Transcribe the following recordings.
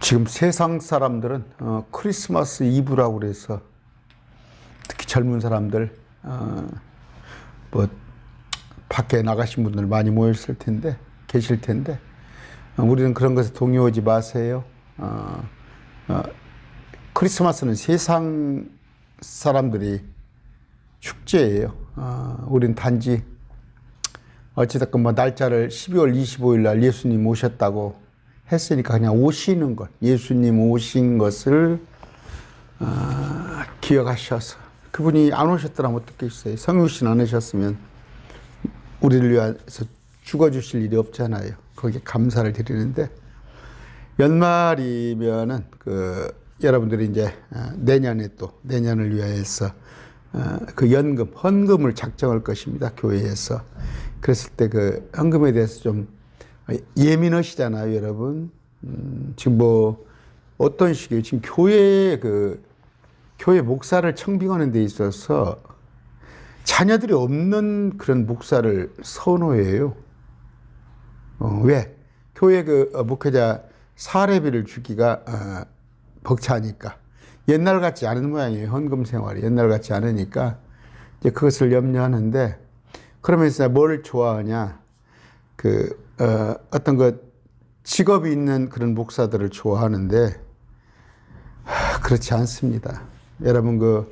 지금 세상 사람들은 크리스마스 이브라고 그래서 특히 젊은 사람들 뭐 밖에 나가신 분들 많이 모였을 텐데 계실 텐데 우리는 그런 것에 동요하지 마세요. 크리스마스는 세상 사람들이 축제예요. 우린 단지 어찌됐건 뭐 날짜를 12월 25일 날 예수님 오셨다고 했으니까 그냥 오시는 것, 예수님 오신 것을 기억하셔서, 그분이 안 오셨더라면 어떻겠어요? 성육신 안 하셨으면 우리를 위해서 죽어주실 일이 없잖아요. 거기에 감사를 드리는데, 연말이면은 여러분들이 이제 내년에 또 내년을 위해서 그 연금, 헌금을 작정할 것입니다. 교회에서. 그랬을 때 그 헌금에 대해서 좀 예민하시잖아요, 여러분. 지금 뭐 어떤 식이에요? 지금 교회 목사를 청빙하는 데 있어서 자녀들이 없는 그런 목사를 선호해요. 왜? 교회 목회자 사례비를 주기가 벅차니까. 옛날 같지 않은 모양이에요. 헌금 생활이 옛날 같지 않으니까 이제 그것을 염려하는데, 그러면서 뭘 좋아하냐? 어떤 직업이 있는 그런 목사들을 좋아하는데, 그렇지 않습니다. 여러분,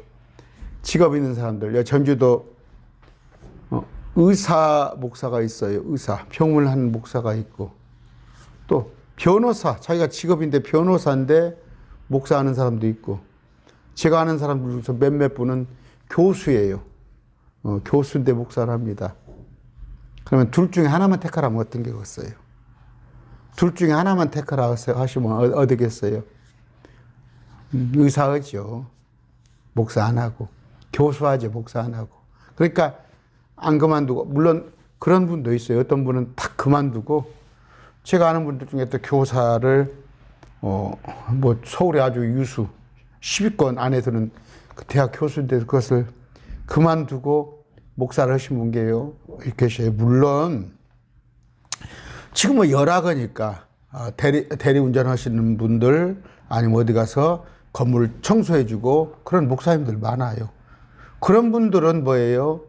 직업 있는 사람들, 전주도 의사 목사가 있어요. 의사. 병문을 하는 목사가 있고, 또 변호사, 자기가 직업인데 변호사인데 목사하는 사람도 있고, 제가 아는 사람들 중에서 몇몇 분은 교수예요. 교수인데 목사를 합니다. 그러면 둘 중에 하나만 택하라면 어떤 게 있어요? 둘 중에 하나만 택하라 하시면 어디겠어요? 의사하죠. 목사 안 하고. 교수하죠. 목사 안 하고. 그러니까 안 그만두고, 물론 그런 분도 있어요. 어떤 분은 딱 그만두고, 제가 아는 분들 중에 또 교사를 뭐 서울에 아주 유수 10위권 안에 드는 그 대학 교수인데 그것을 그만두고 목사를 하신 분 계셔요. 물론 지금 뭐 열악하니까 대리 운전하시는 분들, 아니면 어디 가서 건물 청소해주고 그런 목사님들 많아요. 그런 분들은 뭐예요?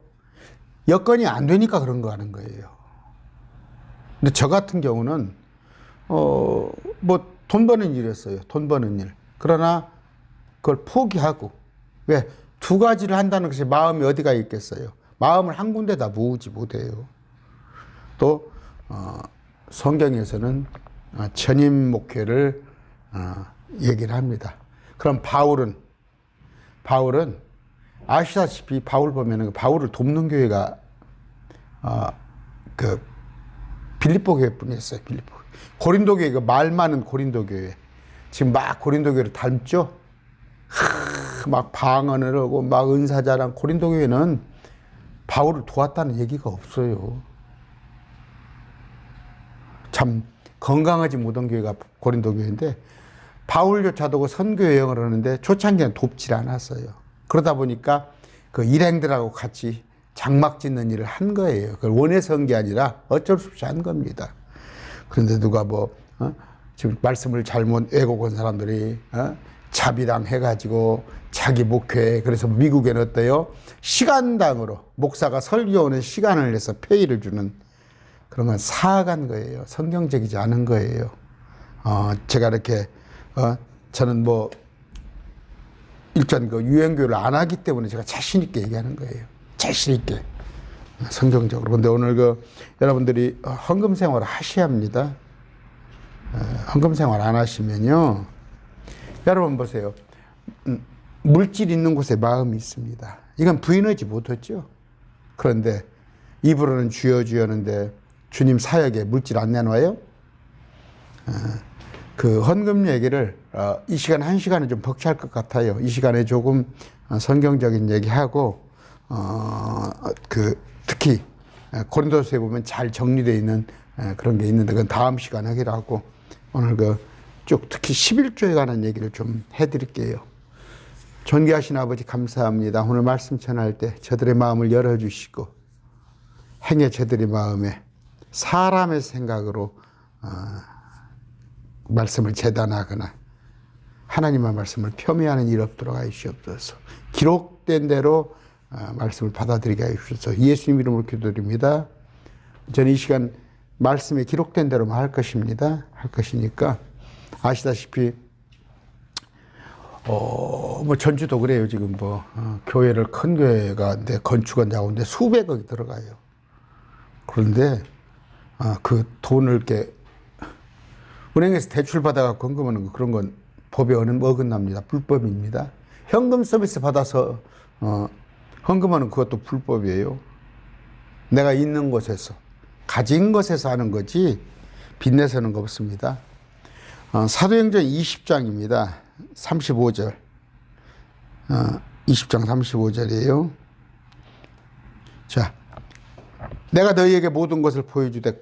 여건이 안 되니까 그런 거 하는 거예요. 근데 저 같은 경우는 뭐 돈 버는 일이었어요. 돈 버는 일. 그러나 그걸 포기하고, 왜? 두 가지를 한다는 것이 마음이 어디가 있겠어요? 마음을 한 군데다 모으지 못해요. 또 성경에서는 전임 목회를 얘기를 합니다. 그럼 바울은 아시다시피 바울 보면은 바울을 돕는 교회가 빌립보 교회뿐이었어요. 빌립보. 고린도 교회, 말 많은 고린도 교회. 지금 막 고린도 교회를 닮죠? 막 방언을 하고 막 은사자랑. 고린도 교회는 바울을 도왔다는 얘기가 없어요. 참 건강하지 못한 교회가 고린도 교회인데, 바울조차도 그 선교 여행을 하는데 초창기는 돕질 않았어요. 그러다 보니까 그 일행들하고 같이 장막 짓는 일을 한 거예요. 그걸 원해서 한 게 아니라 어쩔 수 없이 한 겁니다. 그런데 누가 지금 말씀을 잘못 왜곡한 사람들이 자비랑 해가지고 자기 목회, 그래서 미국에는 어때요? 시간당으로 목사가 설교하는 시간을 내서 페이를 주는 그런 건 사악한 거예요. 성경적이지 않은 거예요. 제가 이렇게 저는 뭐 일전 유행교를 안 하기 때문에 제가 자신 있게 얘기하는 거예요. 자신 있게 성경적으로. 근데 오늘 여러분들이 헌금 생활을 하셔야 합니다. 헌금 생활 안 하시면요, 여러분 보세요. 물질 있는 곳에 마음이 있습니다. 이건 부인하지 못했죠. 그런데 입으로는 주여 주여는데 주님 사역에 물질 안 내놔요? 그 헌금 얘기를 이 시간 1시간은 좀 벅찰 것 같아요. 이 시간에 조금 성경적인 얘기하고, 특히 고린도서에 보면 잘 정리되어 있는 그런 게 있는데, 그건 다음 시간 하기로 하고, 오늘 쭉 특히 11조에 관한 얘기를 좀 해드릴게요. 존귀하신 아버지 감사합니다. 오늘 말씀 전할 때 저들의 마음을 열어주시고, 행여 저들의 마음에 사람의 생각으로 말씀을 재단하거나 하나님의 말씀을 폄훼하는 일 없도록 하시옵소서. 기록된 대로 말씀을 받아들이게 하시옵소서. 예수님 이름으로 기도드립니다. 저는 이 시간 말씀에 기록된 대로만 할 것입니다. 할 것이니까 아시다시피 뭐 전주도 그래요. 지금 뭐 교회를 큰 교회가 내 건축한다고 하는데 수백억이 들어가요. 그런데 그 돈을 이렇게 은행에서 대출 받아갖고 헌금하는 거 그런 건 법에 어긋납니다. 불법입니다. 현금 서비스 받아서 헌금하는 그것도 불법이에요. 내가 있는 곳에서 가진 것에서 하는 거지 빚내서 하는 거 없습니다. 사도행전 20장입니다. 35절 20장 35절이에요. 자, 내가 너희에게 모든 것을 보여주되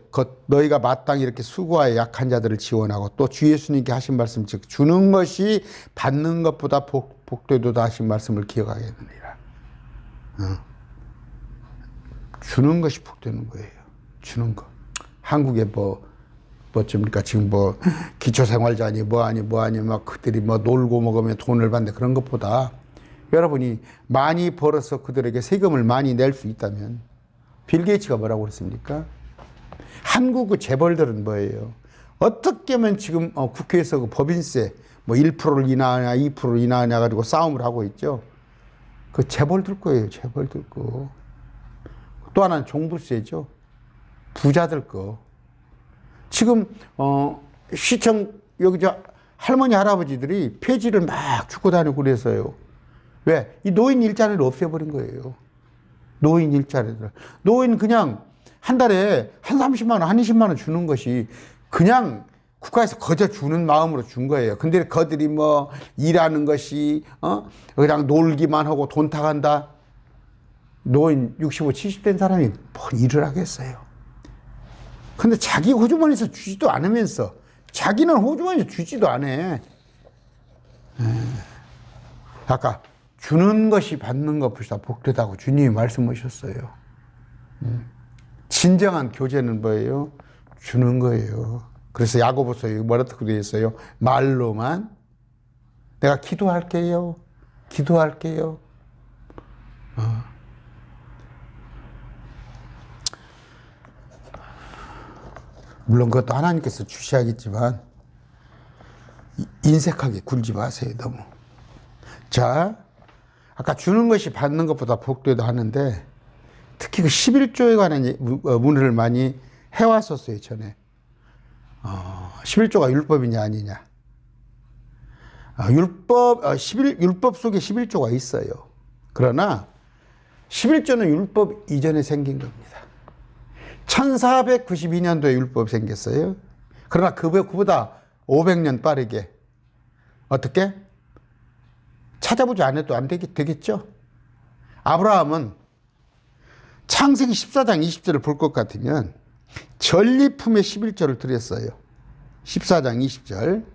너희가 마땅히 이렇게 수고하여 약한 자들을 지원하고 또 주 예수님께 하신 말씀 즉 주는 것이 받는 것보다 복되도다 하신 말씀을 기억하겠느니라. 주는 것이 복되는 거예요. 주는 거. 한국에 뭐쯤니까 지금 뭐 기초생활자니 뭐하니 막 그들이 뭐 놀고 먹으면 돈을 받는데 그런 것보다 여러분이 많이 벌어서 그들에게 세금을 많이 낼 수 있다면 빌 게이츠가 뭐라고 그랬습니까? 한국의 재벌들은 뭐예요? 어떻게 하면 지금 국회에서 그 법인세 뭐 1%를 인하하냐 2%를 인하하냐 가지고 싸움을 하고 있죠. 그 재벌들 거예요. 재벌들 거. 또 하나는 종부세죠. 부자들 거. 지금 시청 여기 저 할머니 할아버지들이 폐지를 막 주고 다니고 그래서요. 왜? 이 노인 일자리를 없애버린 거예요. 노인 일자리를. 노인 그냥 한 달에 한 30만 원, 한 20만 원 주는 것이 그냥 국가에서 거저 주는 마음으로 준 거예요. 근데 그들이 뭐 일하는 것이 그냥 놀기만 하고 돈 타간다. 노인 65, 70 된 사람이 뭔 일을 하겠어요. 근데 자기 호주머니에서 주지도 않으면서 자기는 호주머니에서 주지도 않아. 아까 주는 것이 받는 것보다 복되다고 주님이 말씀하셨어요. 진정한 교제는 뭐예요? 주는 거예요. 그래서 야고보서에 뭐라고 되어 있어요? 말로만 내가 기도할게요. 기도할게요. 물론 그것도 하나님께서 주셔야겠지만 인색하게 굴지 마세요. 너무. 자, 아까 주는 것이 받는 것보다 복되다 하는데 특히 그 11조에 관한 문의를 많이 해왔었어요. 전에 11조가 율법이냐 아니냐. 율법 속에 11조가 있어요. 그러나 11조는 율법 이전에 생긴 겁니다. 1492년도에 율법이 생겼어요. 그러나 그보다 500년 빠르게 어떻게? 찾아보지 않아도 안 되겠죠? 아브라함은 창세기 14장 20절을 볼 것 같으면 전리품의 11조를 드렸어요. 14장 20절.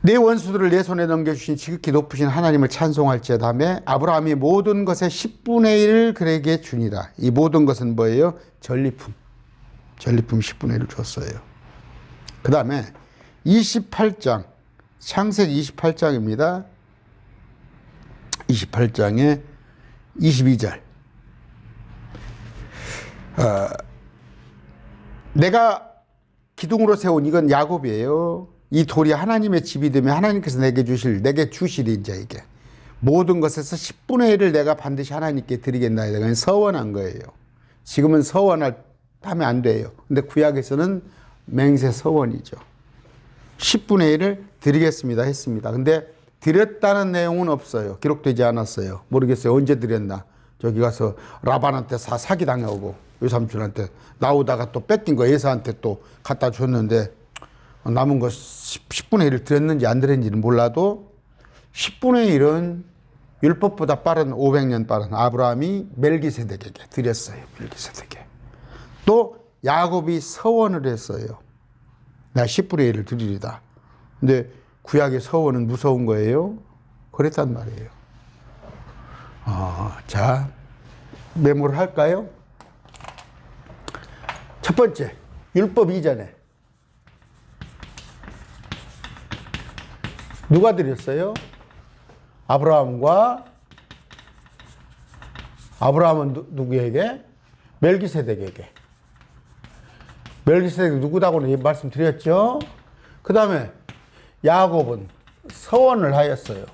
내 원수들을 내 손에 넘겨주신 지극히 높으신 하나님을 찬송할지어다며 아브라함이 모든 것의 10분의 1을 그에게 주니라. 이 모든 것은 뭐예요? 전리품. 전리품 10분의 1을 줬어요. 그 다음에 28장, 창세기 28장입니다. 28장에 22절. 내가 기둥으로 세운 이건 야곱이에요. 이 돌이 하나님의 집이 되면 하나님께서 내게 주실 인자에게 모든 것에서 10분의 1을 내가 반드시 하나님께 드리겠나이다. 그냥 서원한 거예요. 지금은 서원하면 안 돼요. 근데 구약에서는 맹세 서원이죠. 10분의 1을 드리겠습니다 했습니다. 근데 드렸다는 내용은 없어요. 기록되지 않았어요. 모르겠어요. 언제 드렸나. 저기 가서 라반한테 사기 당하고 외삼촌한테 나오다가 또 뺏긴 거 에사한테 또 갖다 줬는데 남은 거 10분의 1을 드렸는지 안 드렸는지는 몰라도 10분의 1은 율법보다 빠른 500년 빠른 아브라함이 멜기세덱에게 드렸어요. 멜기세덱에게. 또 야곱이 서원을 했어요. 내가 10분의 1을 드리리다. 근데 구약의 서원은 무서운 거예요. 그랬단 말이에요. 자, 메모를 할까요? 첫 번째, 율법 이전에. 누가 드렸어요? 아브라함은 누구에게? 멜기세덱에게. 멜기세덱 누구다고는 말씀드렸죠? 그 다음에 야곱은 서원을 하였어요.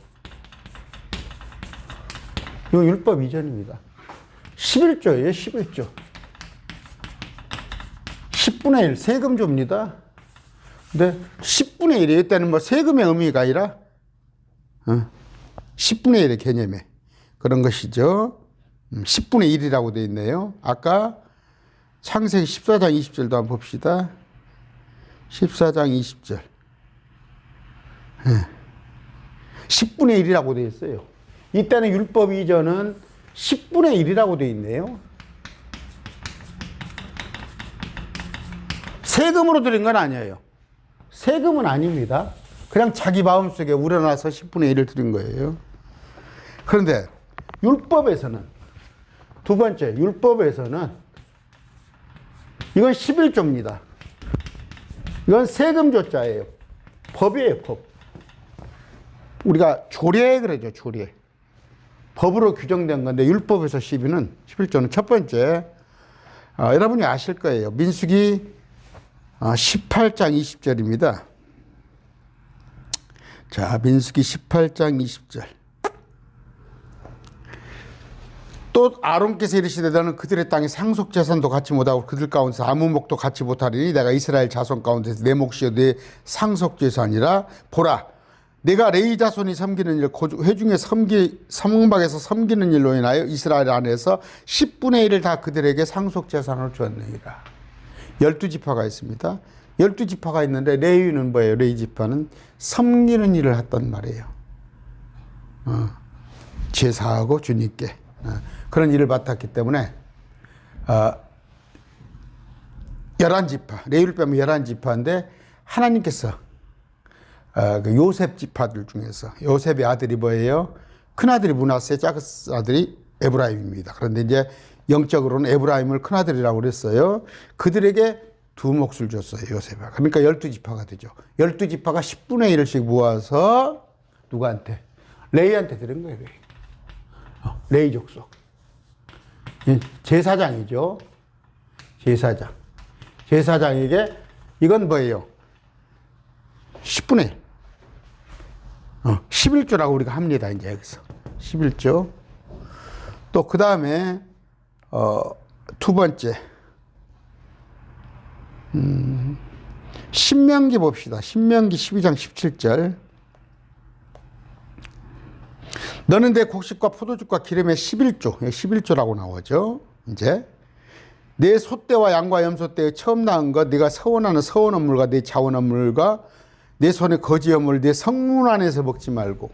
이거 율법 이전입니다. 11조예요, 11조. 10분의 1, 세금조입니다. 근데 10분의 1이에요. 이때는 뭐 세금의 의미가 아니라 10분의 1의 개념에 그런 것이죠. 10분의 1이라고 되어 있네요. 아까 창세기 14장 20절도 한번 봅시다. 14장 20절. 10분의 1이라고 되어 있어요. 이때는 율법 이전은 10분의 1이라고 되어 있네요. 세금으로 드린 건 아니에요. 세금은 아닙니다. 그냥 자기 마음속에 우러나서 10분의 1을 드린 거예요. 그런데 율법에서는, 두 번째, 율법에서는 이건 11조입니다. 이건 세금조자예요. 법이에요, 법. 우리가 조례 그러죠, 조례. 법으로 규정된 건데 율법에서 11조는 첫 번째, 여러분이 아실 거예요. 민수기 18장 20절입니다. 자, 민수기 18장 20절. 또 아론께서 이르시되 너는 그들의 땅에 상속재산도 갖지 못하고 그들 가운데서 아무 목도 갖지 못하리니 내가 이스라엘 자손 가운데서 내 몫이요 내 상속재산이라. 보라, 내가 레위 자손이 섬기는 일, 회중의 성막에서 섬기는 일로 인하여 이스라엘 안에서 10분의 1을 다 그들에게 상속재산으로 주었느니라. 12지파가 있습니다. 12지파가 있는데 레위는 뭐예요? 레위지파는 섬기는 일을 했단 말이에요. 제사하고 주님께 그런 일을 맡았기 때문에 11지파, 레위를 빼면 11지파인데 하나님께서 그 요셉 지파들 중에서 요셉의 아들이 뭐예요? 큰아들이 므낫세, 작은아들이 에브라임입니다. 그런데 이제 영적으로는 에브라임을 큰아들이라고 그랬어요. 그들에게 두 몫을 줬어요, 요셉아. 그러니까 12지파가 되죠. 12지파가 10분의 1씩 모아서 누구한테? 레위한테 드린 거예요. 레위 족속. 제사장이죠. 제사장. 제사장에게 이건 뭐예요? 10분의 1. 11조라고 우리가 합니다, 이제 여기서. 11조. 또 그 다음에 두 번째, 신명기 봅시다. 신명기 12장 17절. 너는 내 곡식과 포도주과 기름의 11조라고 나오죠. 이제 내 소떼와 양과 염소떼의 처음 낳은 것, 네가 서원하는 서원업물과 내 자원업물과 내 손의 거지업물, 내 성문 안에서 먹지 말고,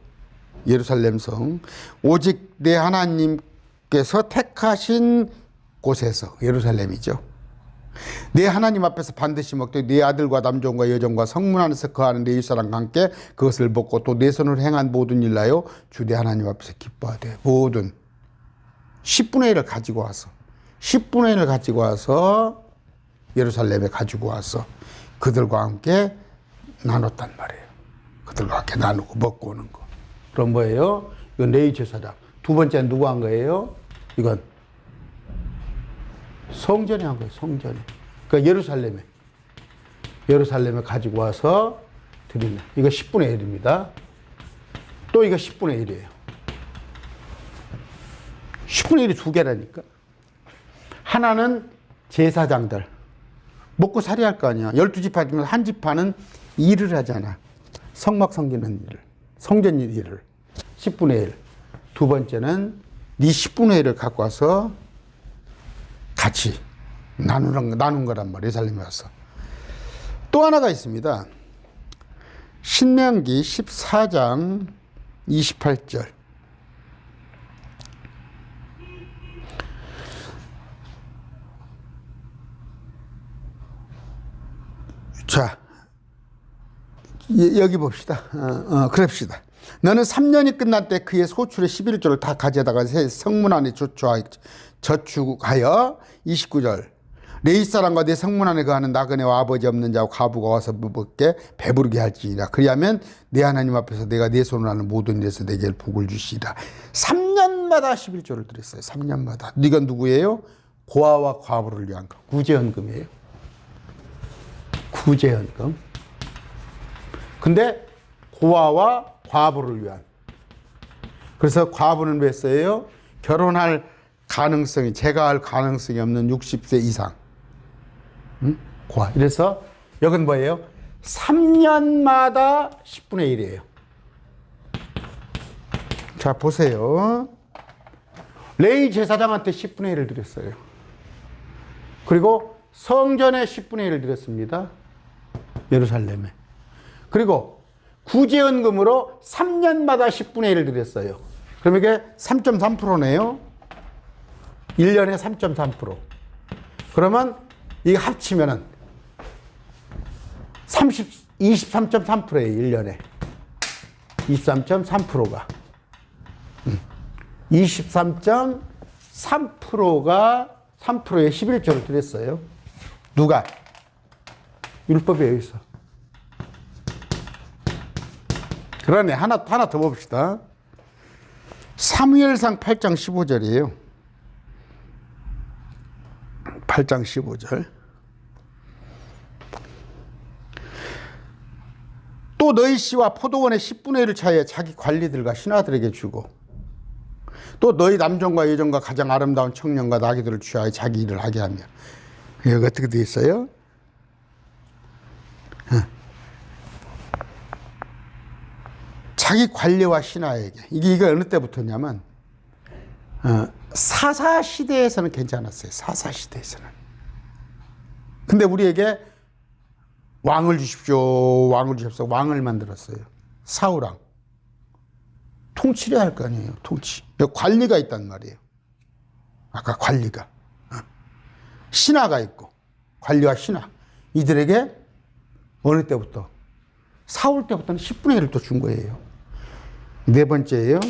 예루살렘 성, 오직 내 하나님께서 택하신 곳에서, 예루살렘이죠. 내 하나님 앞에서 반드시 먹되 네 아들과 남종과 여종과 성문 안에서 거하는 내 이웃사람과 함께 그것을 먹고 또 내 손으로 행한 모든 일나요 주 내 하나님 앞에서 기뻐하되. 모든 10분의 1을 가지고 와서 10분의 1을 가지고 와서 예루살렘에 가지고 와서 그들과 함께 나눴단 말이에요. 그들과 함께 나누고 먹고 오는 거. 그럼 뭐예요? 이건 레위 제사장. 두 번째는 누구 한 거예요? 이건 성전에 한 거예요, 성전에. 그러니까 예루살렘에 가지고 와서 드리는. 이거 10분의 1입니다. 또 이거 10분의 1이에요. 10분의 1이 두 개라니까. 하나는 제사장들. 먹고 살이 할 거 아니야. 12지파 중에 한 지파는 일을 하잖아. 성막 섬기는 일을. 성전 일을. 10분의 1. 두 번째는 네 10분의 1을 갖고 와서 같이 나눈 거란 말이에요, 예루살렘에 와서. 또 하나가 있습니다. 신명기 14장 28절. 자, 여기 봅시다. 그럽시다. 너는 3년이 끝날 때 그의 소출의 11조를 다 가져다가 성문 안에 저축하여. 29절. 내 이사람과 내 성문 안에 거하는 나그네와 아버지 없는 자와 과부가 와서 먹게 배부르게 할지니라. 그리하면 내 하나님 앞에서 내가 내 손을 하는 모든 일에서 내게 복을 주시리라. 3년마다 11조를 드렸어요. 3년마다. 이건 누구예요? 고아와 과부를 위한 거. 구제헌금이에요. 구제헌금. 근데 고아와 과부를 위한. 그래서 과부는 왜 써요? 결혼할 가능성이, 재가할 가능성이 없는 60세 이상. 응? 고아. 이래서 여긴 뭐예요? 3년마다 10분의 1이에요. 자, 보세요. 레위 제사장한테 10분의 1을 드렸어요. 그리고 성전에 10분의 1을 드렸습니다. 예루살렘에. 그리고 구제헌금으로 3년마다 10분의 1을 드렸어요. 그럼 이게 3.3%네요. 1년에 3.3%. 그러면 이게 합치면은 23.3%예요. 1년에. 23.3%가. 23.3%가 3%에 11조를 드렸어요. 누가? 율법에 의해서. 그러네. 하나 더 봅시다. 사무엘상 8장 15절이에요. 8장 15절. 또 너희 씨와 포도원의 10분의 1을 차에 자기 관리들과 신하들에게 주고 또 너희 남종과 여종과 가장 아름다운 청년과 나귀들을 취하여 자기 일을 하게 하며. 여기 어떻게 되어 있어요? 자기 관리와 신하에게. 이게 어느 때부터냐면 사사시대에서는 괜찮았어요. 사사시대에서는. 근데 우리에게 왕을 주십시오. 왕을 주십시오. 왕을 만들었어요. 사울왕. 통치를 할 거 아니에요. 통치. 관리가 있단 말이에요. 아까 관리가. 신하가 있고 관리와 신하. 이들에게 어느 때부터? 사울 때부터는 10분의 1을 또 준 거예요. 네 번째예요.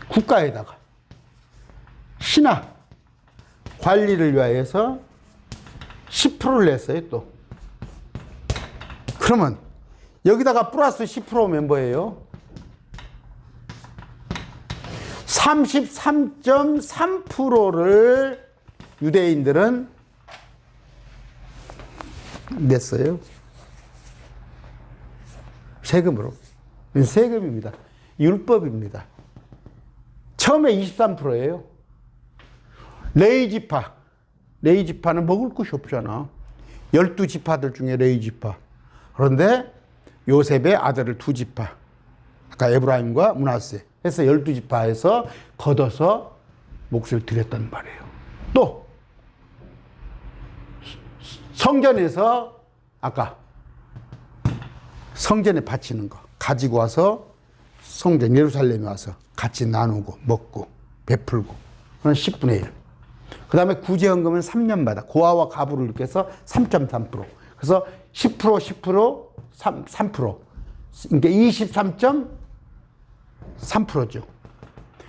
국가에다가 신하 관리를 위하여서 10%를 냈어요. 또 그러면 여기다가 플러스 10%면 뭐예요? 33.3%를 유대인들은 냈어요. 세금으로. 세금입니다. 율법입니다. 처음에 23%예요. 레위지파. 레위지파는 먹을 것이 없잖아. 12지파들 중에 레위지파. 그런데 요셉의 아들을 2지파. 아까 에브라임과 므낫세 해서 12지파에서 걷어서 몫을 드렸단 말이에요. 또 성전에서 아까 성전에 바치는 거 가지고 와서 성전 예루살렘에 와서 같이 나누고 먹고 베풀고 그건 10분의 1. 그 다음에 구제헌금은 3년마다 고아와 가부를 이렇게 해서 3.3%. 그래서 10%, 10%, 3%. 그러니까 23.3%죠.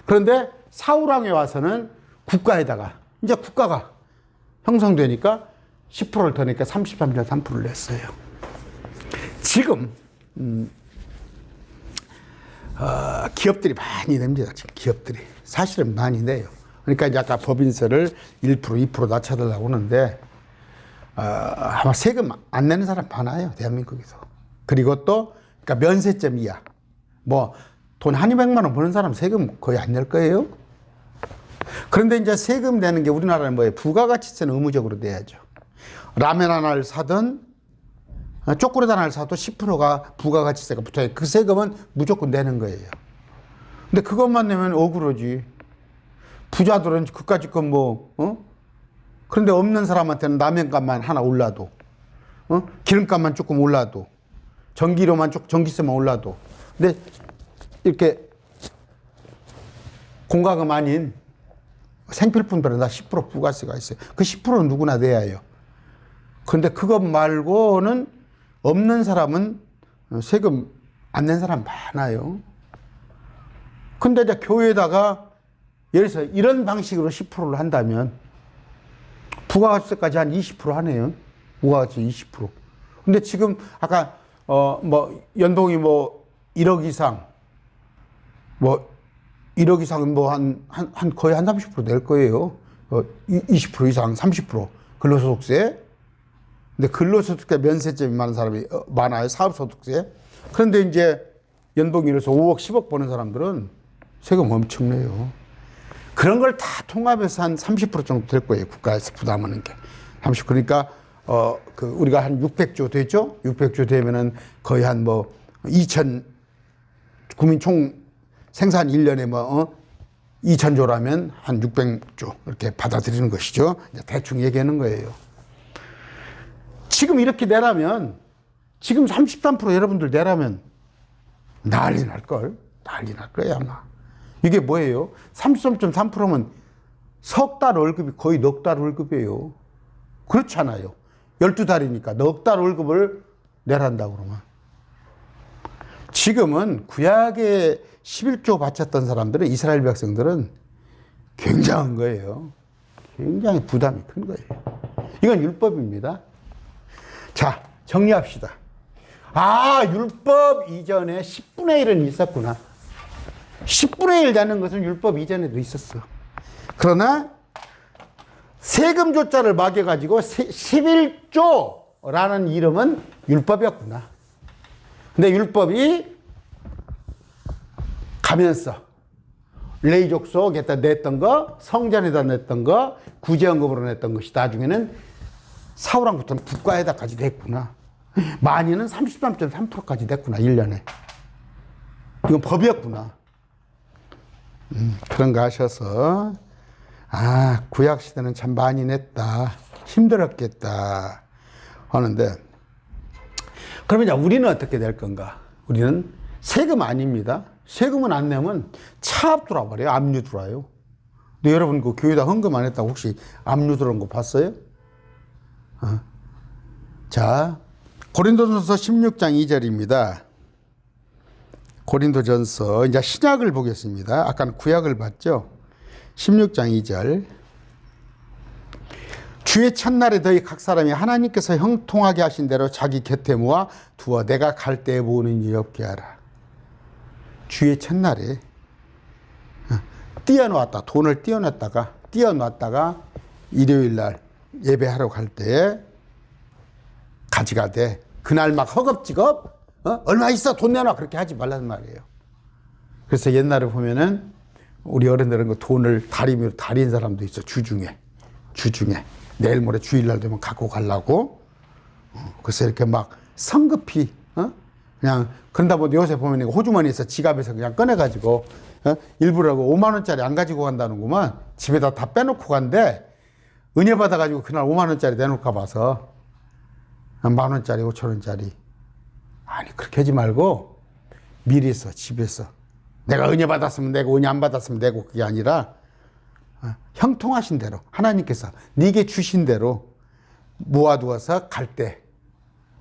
그런데 사울왕에 와서는 국가에다가 이제 국가가 형성되니까 10%를 더 내니까 33.3%를 냈어요. 지금 기업들이 많이 냅니다. 지금 기업들이 사실은 많이 내요. 그러니까 이제 아까 법인세를 1%, 2% 낮춰달라고 하는데 아마 세금 안 내는 사람 많아요. 대한민국에서. 그리고 또 그러니까 면세점 이하. 뭐 돈 한 200만 원 버는 사람 세금 거의 안 낼 거예요. 그런데 이제 세금 내는 게 우리나라는 뭐예요? 부가가치세는 의무적으로 내야죠. 라면 하나를 사든 초콜릿 하나를 사도 10%가 부가가치세가 붙어요. 그 세금은 무조건 내는 거예요. 근데 그것만 내면 억울하지. 부자들은 그까짓 건 그런데 없는 사람한테는 라면값만 하나 올라도, 기름값만 조금 올라도, 전기세만 올라도. 근데 이렇게 공과금 아닌 생필품들은 다 10% 부가세가 있어요. 그 10%는 누구나 내야 해요. 그런데 그것 말고는 없는 사람은 세금 안 낸 사람 많아요. 근데 이제 교회에다가 예를 들어서 이런 방식으로 10%를 한다면 부가가치세까지 한 20% 하네요. 부가가치 20%. 근데 지금 아까 뭐 연봉이 뭐 1억 이상 뭐 1억 이상은 뭐 한 거의 한 30%낼 거예요. 20% 이상 30% 근로소득세. 근데 근로소득세 면세점이 많은 사람이 많아요. 사업소득세. 그런데 이제 연봉이 이래서 5억 10억 버는 사람들은 세금 엄청 내요. 그런 걸 다 통합해서 한 30% 정도 될 거예요. 국가에서 부담하는 게. 30. 그러니까 우리가 한 600조 되죠? 600조 되면은 거의 한 뭐 2천 국민 총 생산 1년에 뭐 2천조라면 한 600조 이렇게 받아들이는 것이죠. 대충 얘기하는 거예요. 지금 이렇게 내라면 지금 33% 여러분들 내라면 난리 날걸. 난리 날 거예요 아마. 이게 뭐예요? 33.3%면 석 달 월급이 거의 넉 달 월급이에요. 그렇잖아요. 12달이니까 넉 달 월급을 내란다고 그러면. 지금은 구약에 11조 바쳤던 사람들은 이스라엘 백성들은 굉장한 거예요. 굉장히 부담이 큰 거예요. 이건 율법입니다. 자, 정리합시다. 율법 이전에 10분의 1은 있었구나. 10분의 1 되는 것은 율법 이전에도 있었어. 그러나 세금 조자를 막여가지고 11조라는 이름은 율법이었구나. 근데 율법이 가면서 레위족속에다 냈던 거, 성전에다 냈던 거, 구제헌금으로 냈던 것이 나중에는 사울왕부터는 국가에다까지 냈구나. 많이는 33.3%까지 냈구나. 1년에. 이건 법이었구나. 그런 거 하셔서 구약시대는 참 많이 냈다. 힘들었겠다 하는데, 그러면 이제 우리는 어떻게 될 건가? 우리는 세금 아닙니다. 세금은 안 내면 차압 들어와버려요. 압류 들어와요. 근데 여러분 그 교회다 헌금 안 했다고 혹시 압류 들어온 거 봤어요? 자, 고린도전서 16장 2절입니다. 고린도전서 이제 신약을 보겠습니다. 아까는 구약을 봤죠. 16장 2절. 주의 첫날에 너희 각 사람이 하나님께서 형통하게 하신 대로 자기 곁에 모아 두어 내가 갈 때에 모으는 일 없게 하라. 주의 첫날에 돈을 띄어놨다가 일요일날 예배하러 갈 때에 가져가되 그날 막 허겁지겁 얼마 있어 돈 내놔 그렇게 하지 말란 말이에요. 그래서 옛날에 보면은 우리 어른들은 그 돈을 다리미로 다린 사람도 있어. 주중에 내일 모레 주일날 되면 갖고 가려고. 그래서 이렇게 막 성급히 그냥 그런다 보니 요새 보면 호주머니에서 지갑에서 그냥 꺼내가지고 일부라고 5만 원짜리 안 가지고 간다는구만. 집에다 다 빼놓고 간대. 은혜 받아가지고 그날 5만 원짜리 내놓을까 봐서 만 원짜리 5천 원짜리. 아니 그렇게 하지 말고 미리 써. 집에서 내가 은혜 받았으면 내고 은혜 안 받았으면 내고 그게 아니라 형통하신 대로 하나님께서 네게 주신 대로 모아두어서 갈 때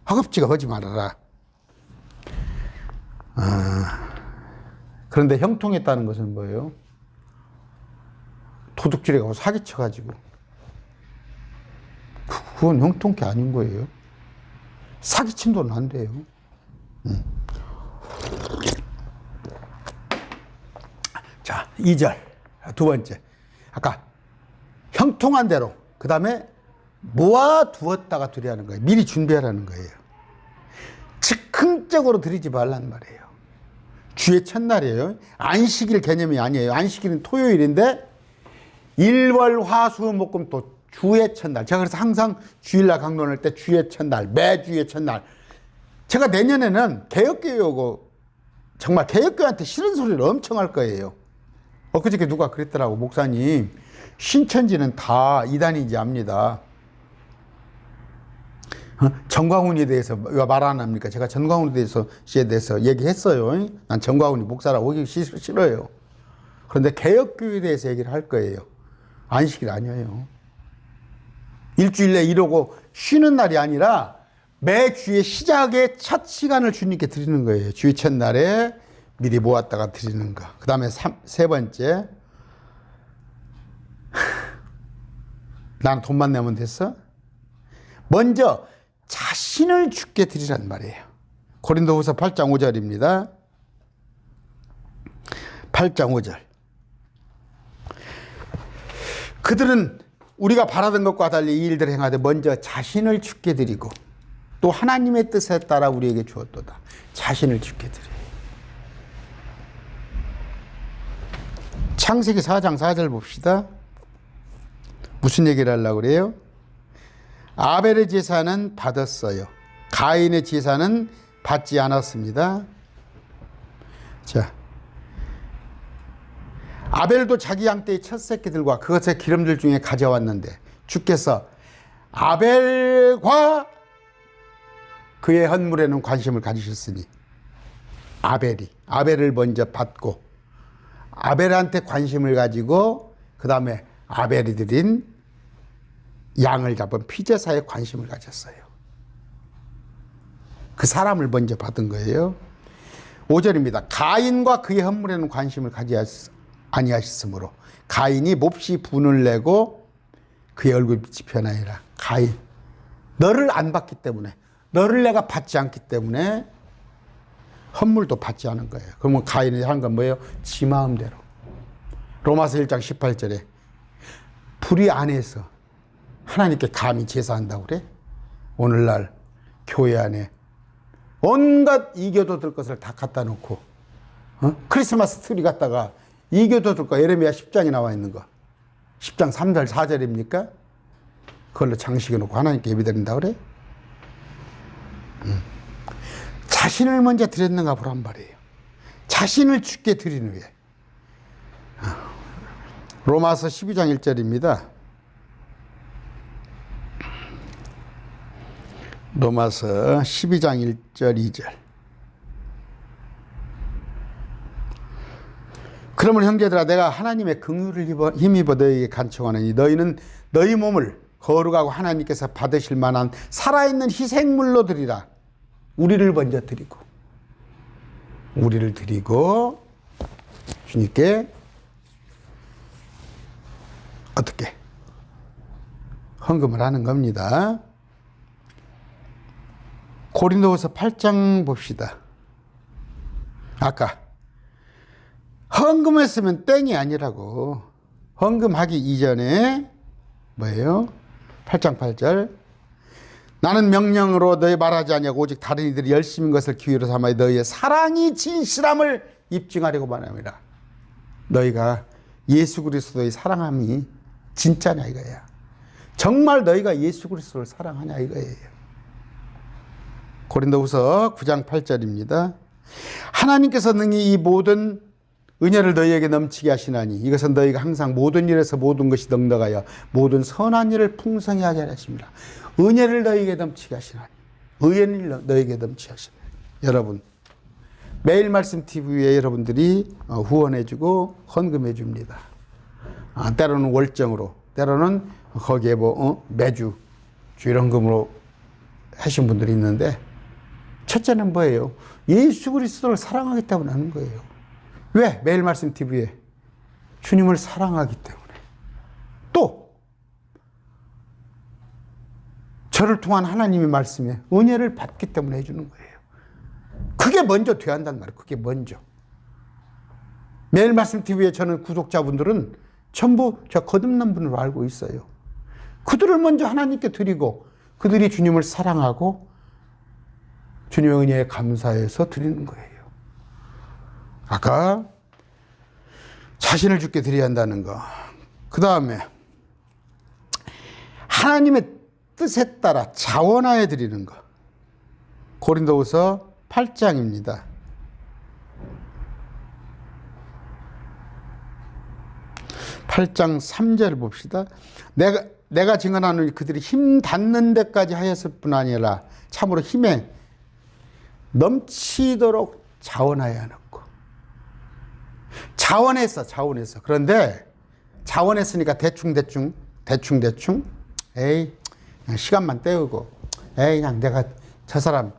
허겁지겁 하지 말아라. 그런데 형통했다는 것은 뭐예요? 도둑질에 가서 사기쳐가지고 그건 형통한 게 아닌 거예요. 사기친 돈은 안 돼요. 자, 2절 두 번째. 아까 형통한 대로 그 다음에 모아두었다가 드리라는 거예요. 미리 준비하라는 거예요. 즉흥적으로 드리지 말란 말이에요. 주의 첫날이에요. 안식일 개념이 아니에요. 안식일은 토요일인데 일월화수목금 또 주의 첫날. 제가 그래서 항상 주일날 강론할 때 주의 첫날, 매주의 첫날. 제가 내년에는 개혁교회 오고 정말 개혁교회한테 싫은 소리를 엄청 할 거예요. 엊그저께 누가 그랬더라고. 목사님, 신천지는 다 이단인지 압니다. 전광훈에 대해서 왜 말 안 합니까? 제가 전광훈에 대해서 얘기했어요. 난 전광훈이 목사라고 오기 싫어요. 그런데 개혁교회에 대해서 얘기를 할 거예요. 안식일 아니에요. 일주일에 이러고 쉬는 날이 아니라 매주의 시작의 첫 시간을 주님께 드리는 거예요. 주의 첫날에 미리 모았다가 드리는 거. 그 다음에 세 번째, 나는 돈만 내면 됐어? 먼저 자신을 주께 드리란 말이에요. 고린도후서 8장 5절입니다. 8장 5절. 그들은 우리가 바라던 것과 달리 이 일들을 행하되 먼저 자신을 주께 드리고 또 하나님의 뜻에 따라 우리에게 주었도다. 자신을 주께 드려요. 창세기 4장 4절 봅시다. 무슨 얘기를 하려고 그래요? 아벨의 제사는 받았어요. 가인의 제사는 받지 않았습니다. 자, 아벨도 자기 양떼의 첫 새끼들과 그것의 기름들 중에 가져왔는데 주께서 아벨과 그의 헌물에는 관심을 가지셨으니 아벨을 먼저 받고 아벨한테 관심을 가지고 그 다음에 아벨이 드린 양을 잡은 피제사에 관심을 가졌어요. 그 사람을 먼저 받은 거예요. 5절입니다. 가인과 그의 헌물에는 관심을 아니하셨으므로 가인이 몹시 분을 내고 그의 얼굴빛이 변하니라. 가인, 너를 안 받기 때문에, 너를 내가 받지 않기 때문에 헌물도 받지 않은 거예요. 그러면 가인이 한 건 뭐예요? 지 마음대로. 로마서 1장 18절에 불의 안에서 하나님께 감히 제사한다고 그래? 오늘날 교회 안에 온갖 이교도들 것을 다 갖다 놓고 크리스마스 트리 갖다가 이교도들 거 예레미야 10장에 나와 있는 거 10장 3절 4절입니까? 그걸로 장식해 놓고 하나님께 예배드린다고 그래? 자신을 먼저 드렸는가 보란 말이에요. 자신을 주께 드리는 후에 로마서 12장 1절입니다. 로마서 12장 1절 2절. 그러면 형제들아 내가 하나님의 긍휼을 힘입어 너희에게 간청하노니 너희는 너희 몸을 거룩하고 하나님께서 받으실 만한 살아있는 희생물로 드리라. 우리를 먼저 드리고 주님께 어떻게 헌금을 하는 겁니다. 고린도후서 8장 봅시다. 아까 헌금했으면 땡이 아니라고. 헌금하기 이전에 뭐예요? 8장 8절. 나는 명령으로 너희 말하지 아니하고 오직 다른 이들이 열심인 것을 기회로 삼아 너희의 사랑이 진실함을 입증하려고 말합니다. 너희가 예수 그리스도의 사랑함이 진짜냐 이거야. 정말 너희가 예수 그리스도를 사랑하냐 이거예요. 고린도후서 9장 8절입니다. 하나님께서 능히 이 모든 은혜를 너희에게 넘치게 하시나니 이것은 너희가 항상 모든 일에서 모든 것이 넉넉하여 모든 선한 일을 풍성히 하게 하십니다. 은혜를 너희에게 넘치게 하시나니 의를 너희에게 넘치게 하시나니. 여러분 매일 말씀 TV에 여러분들이 후원해주고 헌금해줍니다. 때로는 월정으로 때로는 거기에 매주 주일 헌금으로 하신 분들이 있는데 첫째는 뭐예요? 예수 그리스도를 사랑하기 때문에 하는 거예요. 왜? 매일 말씀 TV에 주님을 사랑하기 때문에 또 저를 통한 하나님의 말씀에 은혜를 받기 때문에 해주는 거예요. 그게 먼저 돼야 한단 말이에요. 그게 먼저. 매일 말씀 TV에 저는 구독자분들은 전부 저 거듭난 분으로 알고 있어요. 그들을 먼저 하나님께 드리고 그들이 주님을 사랑하고 주님의 은혜에 감사해서 드리는 거예요. 아까 자신을 주께 드려야 한다는 거. 그 다음에 하나님의 뜻에 따라 자원하여 드리는 거. 고린도후서 8장입니다. 8장 3절 봅시다. 내가 증언하노니 그들이 힘 닿는 데까지 하였을 뿐 아니라 참으로 힘에 넘치도록 자원하여 하였고. 자원했어. 그런데 자원했으니까 대충 에이 그냥 시간만 때우고 에이 그냥 내가 저 사람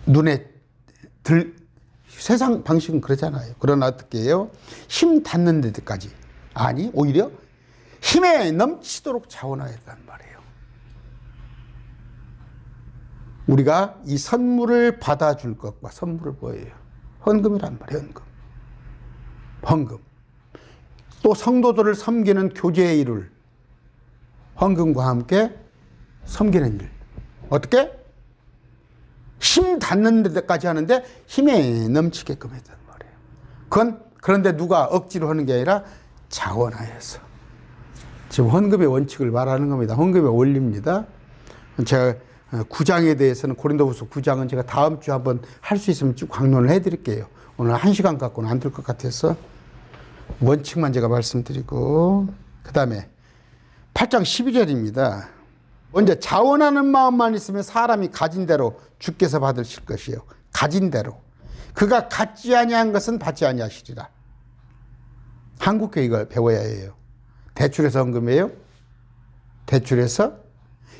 눈에 세상 방식은 그러잖아요. 그러나 어떻게 해요? 힘 닿는 데까지. 아니 오히려 힘에 넘치도록 자원하였단 말이에요. 우리가 이 선물을 받아줄 것과 선물을 뭐예요? 헌금이란 말이에요. 헌금. 또 성도들을 섬기는 교제의 일을 헌금과 함께 섬기는 일. 어떻게? 힘 닿는 데까지 하는데 힘에 넘치게끔 했단 말이에요. 그런데 누가 억지로 하는 게 아니라 자원하여서. 지금 헌금의 원칙을 말하는 겁니다. 헌금의 원리입니다. 제가 9장에 대해서는 고린도후서 9장은 제가 다음 주 한번 할 수 있으면 쭉 강론을 해드릴게요. 오늘 1시간 갖고는 안 될 것 같아서 원칙만 제가 말씀드리고, 그 다음에 8장 12절입니다. 먼저 자원하는 마음만 있으면 사람이 가진 대로 주께서 받으실 것이요. 가진 대로. 그가 갖지 아니한 것은 받지 아니하시리라. 한국교회 이걸 배워야 해요. 대출해서 헌금해요? 대출해서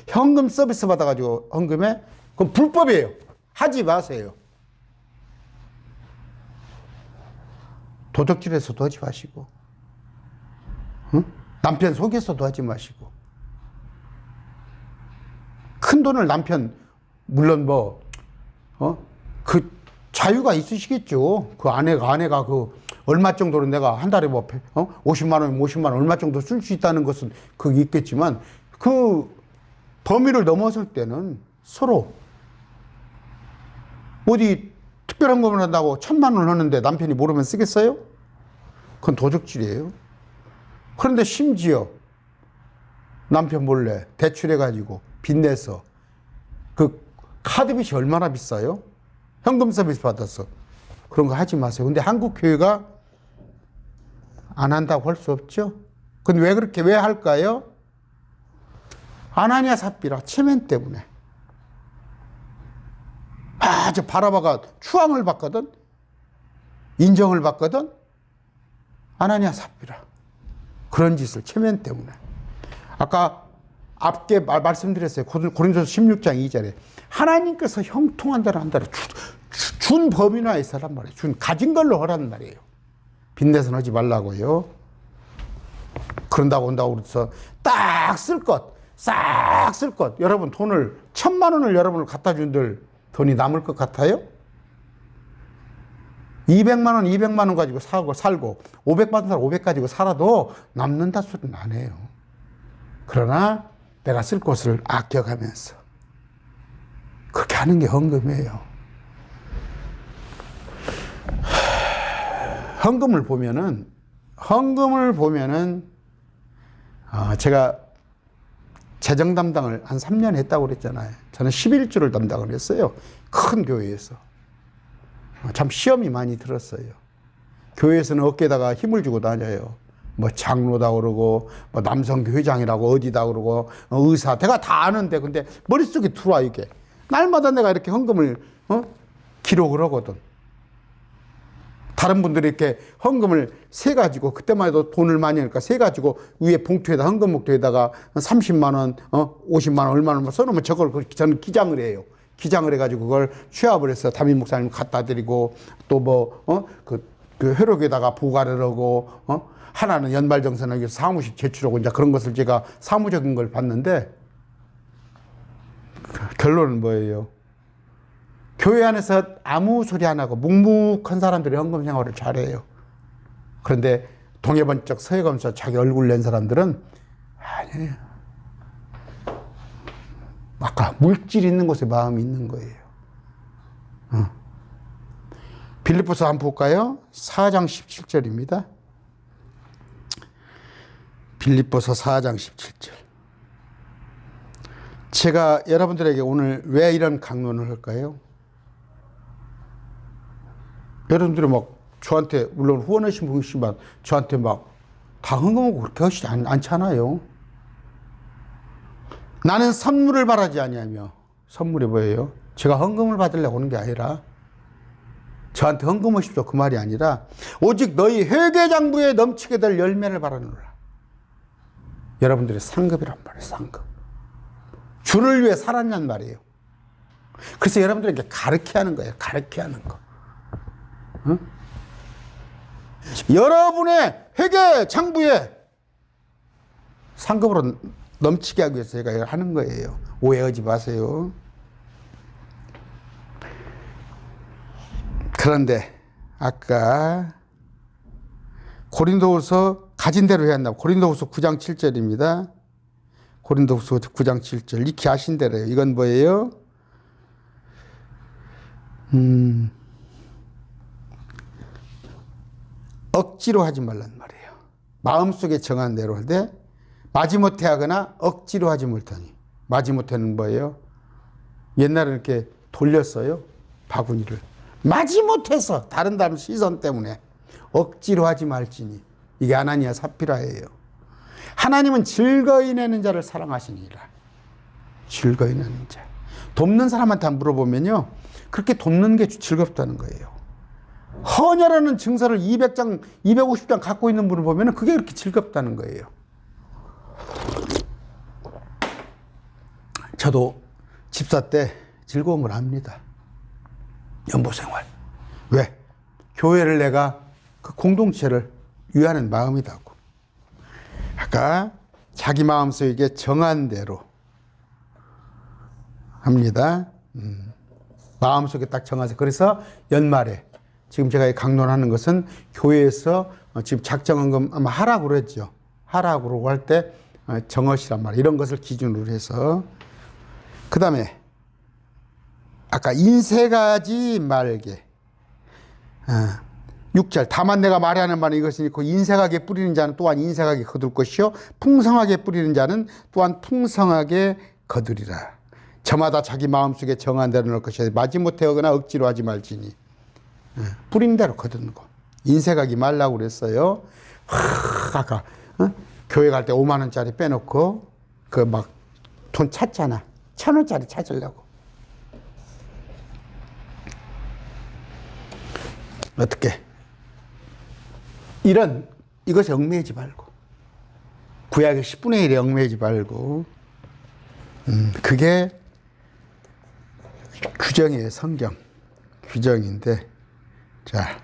현금 서비스 받아가지고 헌금해? 그건 불법이에요. 하지 마세요. 도적질해서도 하지 마시고, 응? 남편 속여서도 하지 마시고, 큰 돈을 남편, 물론 그 자유가 있으시겠죠. 그 아내가 그 얼마 정도로 내가 한 달에 50만 원, 50만 원 얼마 정도 쓸 수 있다는 것은 그게 있겠지만, 그 범위를 넘어설 때는 서로 어디 특별한 것만 한다고 1,000만 원을 하는데 남편이 모르면 쓰겠어요? 그건 도적질이에요. 그런데 심지어 남편 몰래 대출해가지고 빚내서 그 카드빚이 얼마나 비싸요? 현금 서비스 받았어. 그런 거 하지 마세요. 근데 한국 교회가 안 한다고 할 수 없죠? 근데 왜 할까요? 아나니아 삽비라 체면 때문에. 저 바라바가 추앙을 받거든? 인정을 받거든? 아나니아 삽비라. 그런 짓을 체면 때문에. 아까 앞에 말씀드렸어요. 고린도서 16장 2절에 하나님께서 형통한 대로 한 대로 준 범위나 있으란 말이에요. 가진 걸로 하란 말이에요. 빚내서 하지 말라고요. 그런다고 한다고 그래서 딱 쓸 것, 싹 쓸 것. 여러분 돈을 1,000만 원을 여러분을 갖다 준들 돈이 남을 것 같아요? 200만 원 가지고 살고 500만 원 500 가지고 살아도 남는다 소리는 안 해요. 그러나 내가 쓸 곳을 아껴가면서 그렇게 하는 게 헌금이에요. 헌금을 보면은 제가 재정 담당을 한 3년 했다고 그랬잖아요. 저는 11조를 담당을 했어요. 큰 교회에서. 참 시험이 많이 들었어요. 교회에서는 어깨에다가 힘을 주고 다녀요. 뭐 장로다 그러고, 뭐 남성교회장이라고 어디다 그러고, 의사. 내가 다 아는데, 근데 머릿속에 들어와, 이게. 날마다 내가 이렇게 헌금을, 기록을 하거든. 다른 분들이 이렇게 헌금을 세가지고, 그때만 해도 돈을 많이 하니까 세가지고, 위에 봉투에다, 헌금 봉투에다가 30만 원, 50만 원, 얼마나 써놓으면 저걸 저는 기장을 해요. 기장을 해가지고 그걸 취합을 해서 담임 목사님 갖다 드리고, 또 그 회록에다가 보관을 하고, 하나는 연말정산하기 위해서 사무실 제출하고, 이제 그런 것을 제가 사무적인 걸 봤는데, 결론은 뭐예요? 교회 안에서 아무 소리 안 하고 묵묵한 사람들이 헌금 생활을 잘해요. 그런데 동해번쩍 서해가면서 자기 얼굴 낸 사람들은 아니에요. 아까 물질 있는 곳에 마음이 있는 거예요. 빌립보서 한번 볼까요? 4장 17절입니다. 빌립보서 4장 17절. 제가 여러분들에게 오늘 왜 이런 강론을 할까요? 여러분들이 저한테, 물론 후원하신 분이시지만 저한테 다 헌금하고 그렇게 하시지 않잖아요. 나는 선물을 바라지 아니하며, 선물이 뭐예요? 제가 헌금을 받으려고 하는 게 아니라, 저한테 헌금하십시오 그 말이 아니라, 오직 너희 회개장부에 넘치게 될 열매를 바라노라. 여러분들의 상급이란 말이에요. 상급. 주를 위해 살았냔 말이에요. 그래서 여러분들에게 가르쳐 하는 거예요. 가르쳐 하는 거. 응? 여러분의 회개장부에 상급으로 넘치게 하기 위해서 제가 이걸 하는 거예요. 오해하지 마세요. 그런데 아까 고린도후서 가진 대로 해야 한다고. 고린도후서 9장 7절입니다. 고린도후서 9장 7절. 익히 아신 대로예요. 이건 뭐예요? 억지로 하지 말란 말이에요. 마음속에 정한 대로 할 때 마지못해 하거나 억지로 하지 못하니. 마지못해는 뭐예요? 옛날에 이렇게 돌렸어요. 바구니를. 마지못해서 다른 사람 시선 때문에 억지로 하지 말지니. 이게 아나니아 삽비라예요. 하나님은 즐거이 내는 자를 사랑하시니라. 즐거이 내는 자. 돕는 사람한테 물어보면요, 그렇게 돕는 게 즐겁다는 거예요. 헌혈하는 증서를 200장, 250장 갖고 있는 분을 보면 그게 그렇게 즐겁다는 거예요. 저도 집사 때 즐거움을 합니다. 연보생활. 왜? 교회를 내가 그 공동체를 위하는 마음이라고. 아까 자기 마음속에 정한 대로 합니다. 마음속에 딱 정해서. 그래서 연말에 지금 제가 강론하는 것은 교회에서 지금 작정헌금 아마 하라고 그랬죠. 하라고 그러고 할 때 정하시란 말이에요. 이런 것을 기준으로 해서. 그 다음에 아까 인색하지 말게. 6절. 다만 내가 말하는 바는 이것이니 그 인색하게 뿌리는 자는 또한 인색하게 거둘 것이요 풍성하게 뿌리는 자는 또한 풍성하게 거두리라. 저마다 자기 마음속에 정한 대로 넣을 것이야. 마지못해 하거나 억지로 하지 말지니. 뿌린 대로 거두는 거. 인색하지 말라고 그랬어요. 아까 교회 갈 때 5만 원짜리 빼놓고 그 막 돈 찾잖아. 1,000원짜리 찾으려고. 어떻게? 이것에 얽매이지 말고. 구약의 10분의 1에 얽매이지 말고. 그게 규정이에요. 성경. 규정인데. 자.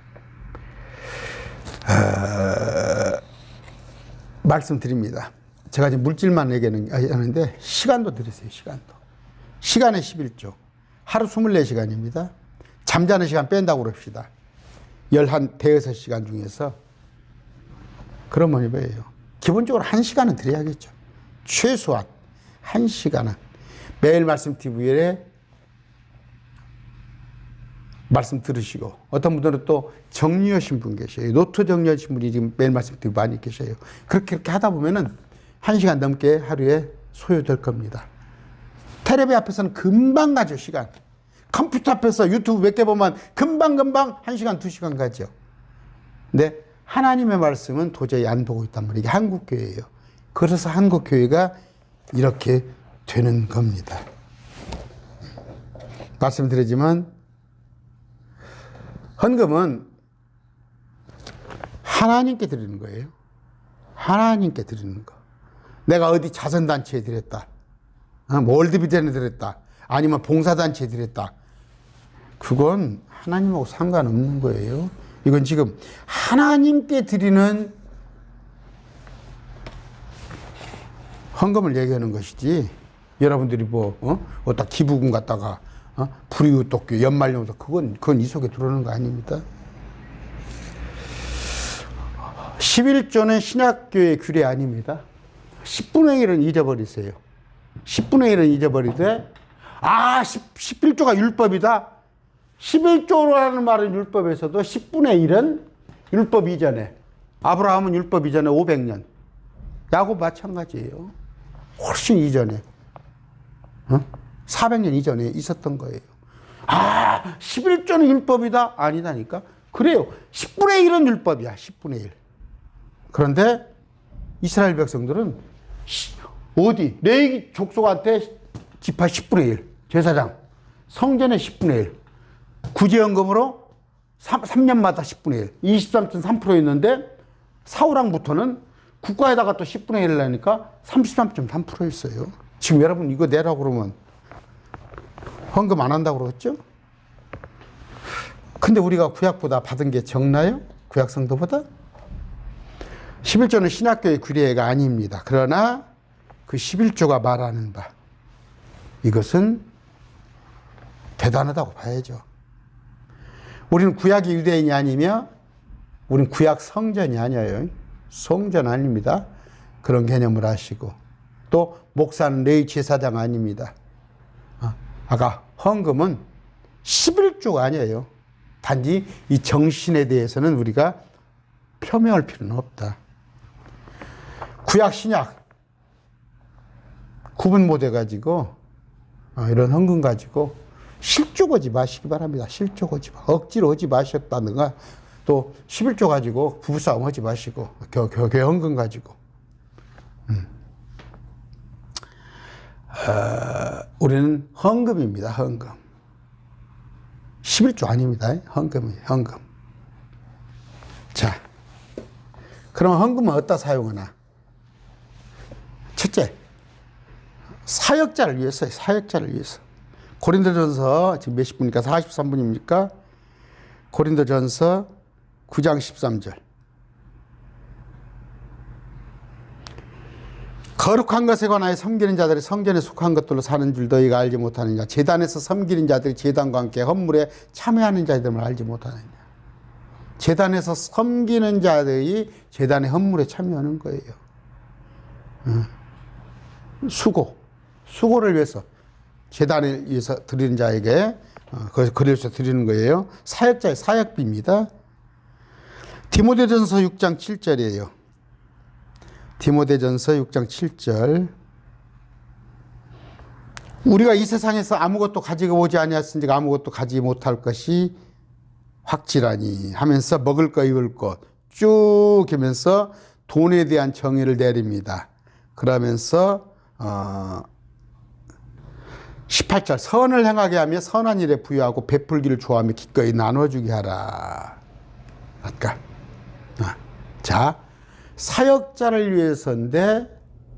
말씀드립니다. 제가 지금 물질만 얘기하는데 시간도 드리세요. 시간도. 시간의 11조. 하루 24시간입니다. 잠자는 시간 뺀다고 그럽시다. 11대여섯 중에서. 그러면 뭐예요? 기본적으로 1시간은 드려야겠죠. 최소한 1시간은. 매일 말씀 TV에 말씀 들으시고, 어떤 분들은 또 정리하신 분 계셔요. 노트 정리하신 분이 지금 매일 말씀 TV 많이 계셔요. 그렇게 하다 보면은 1시간 넘게 하루에 소요될 겁니다. 텔레비 앞에서는 금방 가죠, 시간. 컴퓨터 앞에서 유튜브 몇 개 보면 금방 1시간, 2시간 가죠. 근데 하나님의 말씀은 도저히 안 보고 있단 말이에요. 이게 한국교회예요. 그래서 한국교회가 이렇게 되는 겁니다. 말씀드리지만 헌금은 하나님께 드리는 거예요. 하나님께 드리는 거. 내가 어디 자선단체에 드렸다. 월드비전에 드렸다. 아니면 봉사단체에 드렸다. 그건 하나님하고 상관없는 거예요. 이건 지금 하나님께 드리는 헌금을 얘기하는 것이지, 여러분들이 어디다 기부금 갖다가 불이웃돕기 연말용서 그건 이 속에 들어오는 거 아닙니다. 11조는 신약교의 규례 아닙니다. 10분의 1은 잊어버리세요. 10분의 1은 잊어버리되 11조가 율법이다. 11조라는 말은 율법에서도 10분의 1은 율법 이전에, 아브라함은 율법 이전에 500년, 야곱 마찬가지예요. 훨씬 이전에 400년 이전에 있었던 거예요. 11조는 율법이다? 아니다니까. 그래요. 10분의 1은 율법이야. 10분의 1. 그런데 이스라엘 백성들은 레위 족속한테 지파 10분의 1, 제사장, 성전의 10분의 1, 구제연금으로 3년마다 10분의 1, 23.3%였는데 사우랑부터는 국가에다가 또 10분의 1을 내니까 33.3%였어요. 지금 여러분 이거 내라고 그러면 헌금 안 한다고 그러겠죠? 근데 우리가 구약보다 받은 게 적나요? 구약 성도보다? 11조는 신학교의 규례가 아닙니다. 그러나 그 11조가 말하는 바, 이것은 대단하다고 봐야죠. 우리는 구약의 유대인이 아니며 우리는 구약 성전이 아니에요. 성전 아닙니다. 그런 개념을 아시고, 또 목사는 레위 제사장 아닙니다. 아까 헌금은 11조가 아니에요. 단지 이 정신에 대해서는 우리가 폄훼할 필요는 없다. 구약 신약 구분 못 해가지고 이런 헌금 가지고 실족 하지 마시기 바랍니다. 실족 하지 마. 억지로 하지 마셨다든가, 또 11조 가지고 부부싸움 하지 마시고, 교회 헌금 가지고. 우리는 헌금입니다. 헌금. 11조 아닙니다. 헌금이에요. 헌금. 자, 그럼 헌금은 어디다 사용하나? 첫째, 사역자를 위해서요. 사역자를 위해서. 고린도전서 지금 몇십 분입니까? 43분입니까? 고린도전서 9장 13절. 거룩한 것에 관하여 섬기는 자들이 성전에 속한 것들로 사는 줄 너희가 알지 못하느냐. 제단에서 섬기는 자들이 제단과 함께 헌물에 참여하는 자들을 알지 못하느냐. 제단에서 섬기는 자들이 제단의 헌물에 참여하는 거예요. 수고를 위해서, 제단을 위해서 드리는 자에게 그래서 드리는 거예요. 사역자의 사역비입니다. 디모데전서 6장 7절이에요. 디모데전서 6장 7절. 우리가 이 세상에서 아무것도 가지고 오지 아니하였은즉 아무것도 가지 못할 것이 확실하니 하면서 먹을 거 입을 것 쭉 하면서 돈에 대한 정의를 내립니다. 그러면서 18절, 선을 행하게 하며 선한 일에 부여하고 베풀기를 좋아하며 기꺼이 나눠주게 하라. 아까 자, 사역자를 위해서인데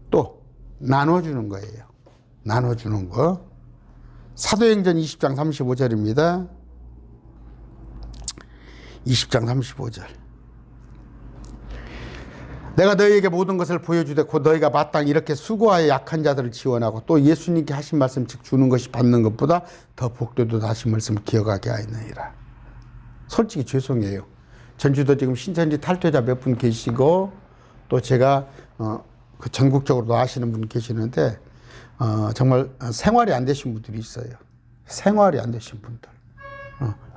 또 나눠주는 거예요. 나눠주는 거. 사도행전 20장 35절입니다. 20장 35절. 내가 너희에게 모든 것을 보여주되 곧 너희가 마땅히 이렇게 수고하여 약한 자들을 지원하고 또 예수님께 하신 말씀 즉 주는 것이 받는 것보다 더 복되도다 하신 말씀을 기억하게 하였느니라. 솔직히 죄송해요. 전주도 지금 신천지 탈퇴자 몇 분 계시고, 또 제가 그 전국적으로도 아시는 분 계시는데 정말 생활이 안 되신 분들이 있어요. 생활이 안 되신 분들,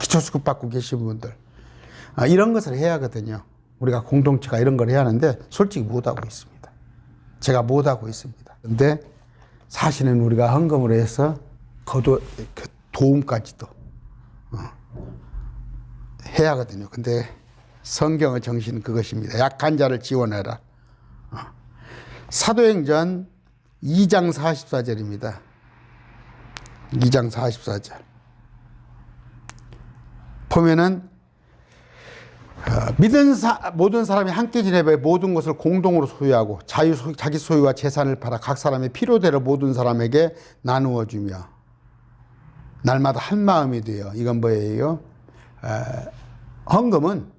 기초수급 받고 계신 분들, 이런 것을 해야 하거든요. 우리가 공동체가 이런 걸 해야 하는데 솔직히 못하고 있습니다. 제가 못하고 있습니다. 근데 사실은 우리가 헌금으로 해서 그 도움까지도 해야 하거든요. 근데 성경의 정신은 그것입니다. 약한 자를 지원해라. 사도행전 2장 44절입니다. 2장 44절. 보면은 믿은 모든 사람이 함께 지내며 모든 것을 공동으로 소유하고 자기 소유와 재산을 팔아 각 사람의 필요대로 모든 사람에게 나누어 주며 날마다 한 마음이 되어. 이건 뭐예요? 헌금은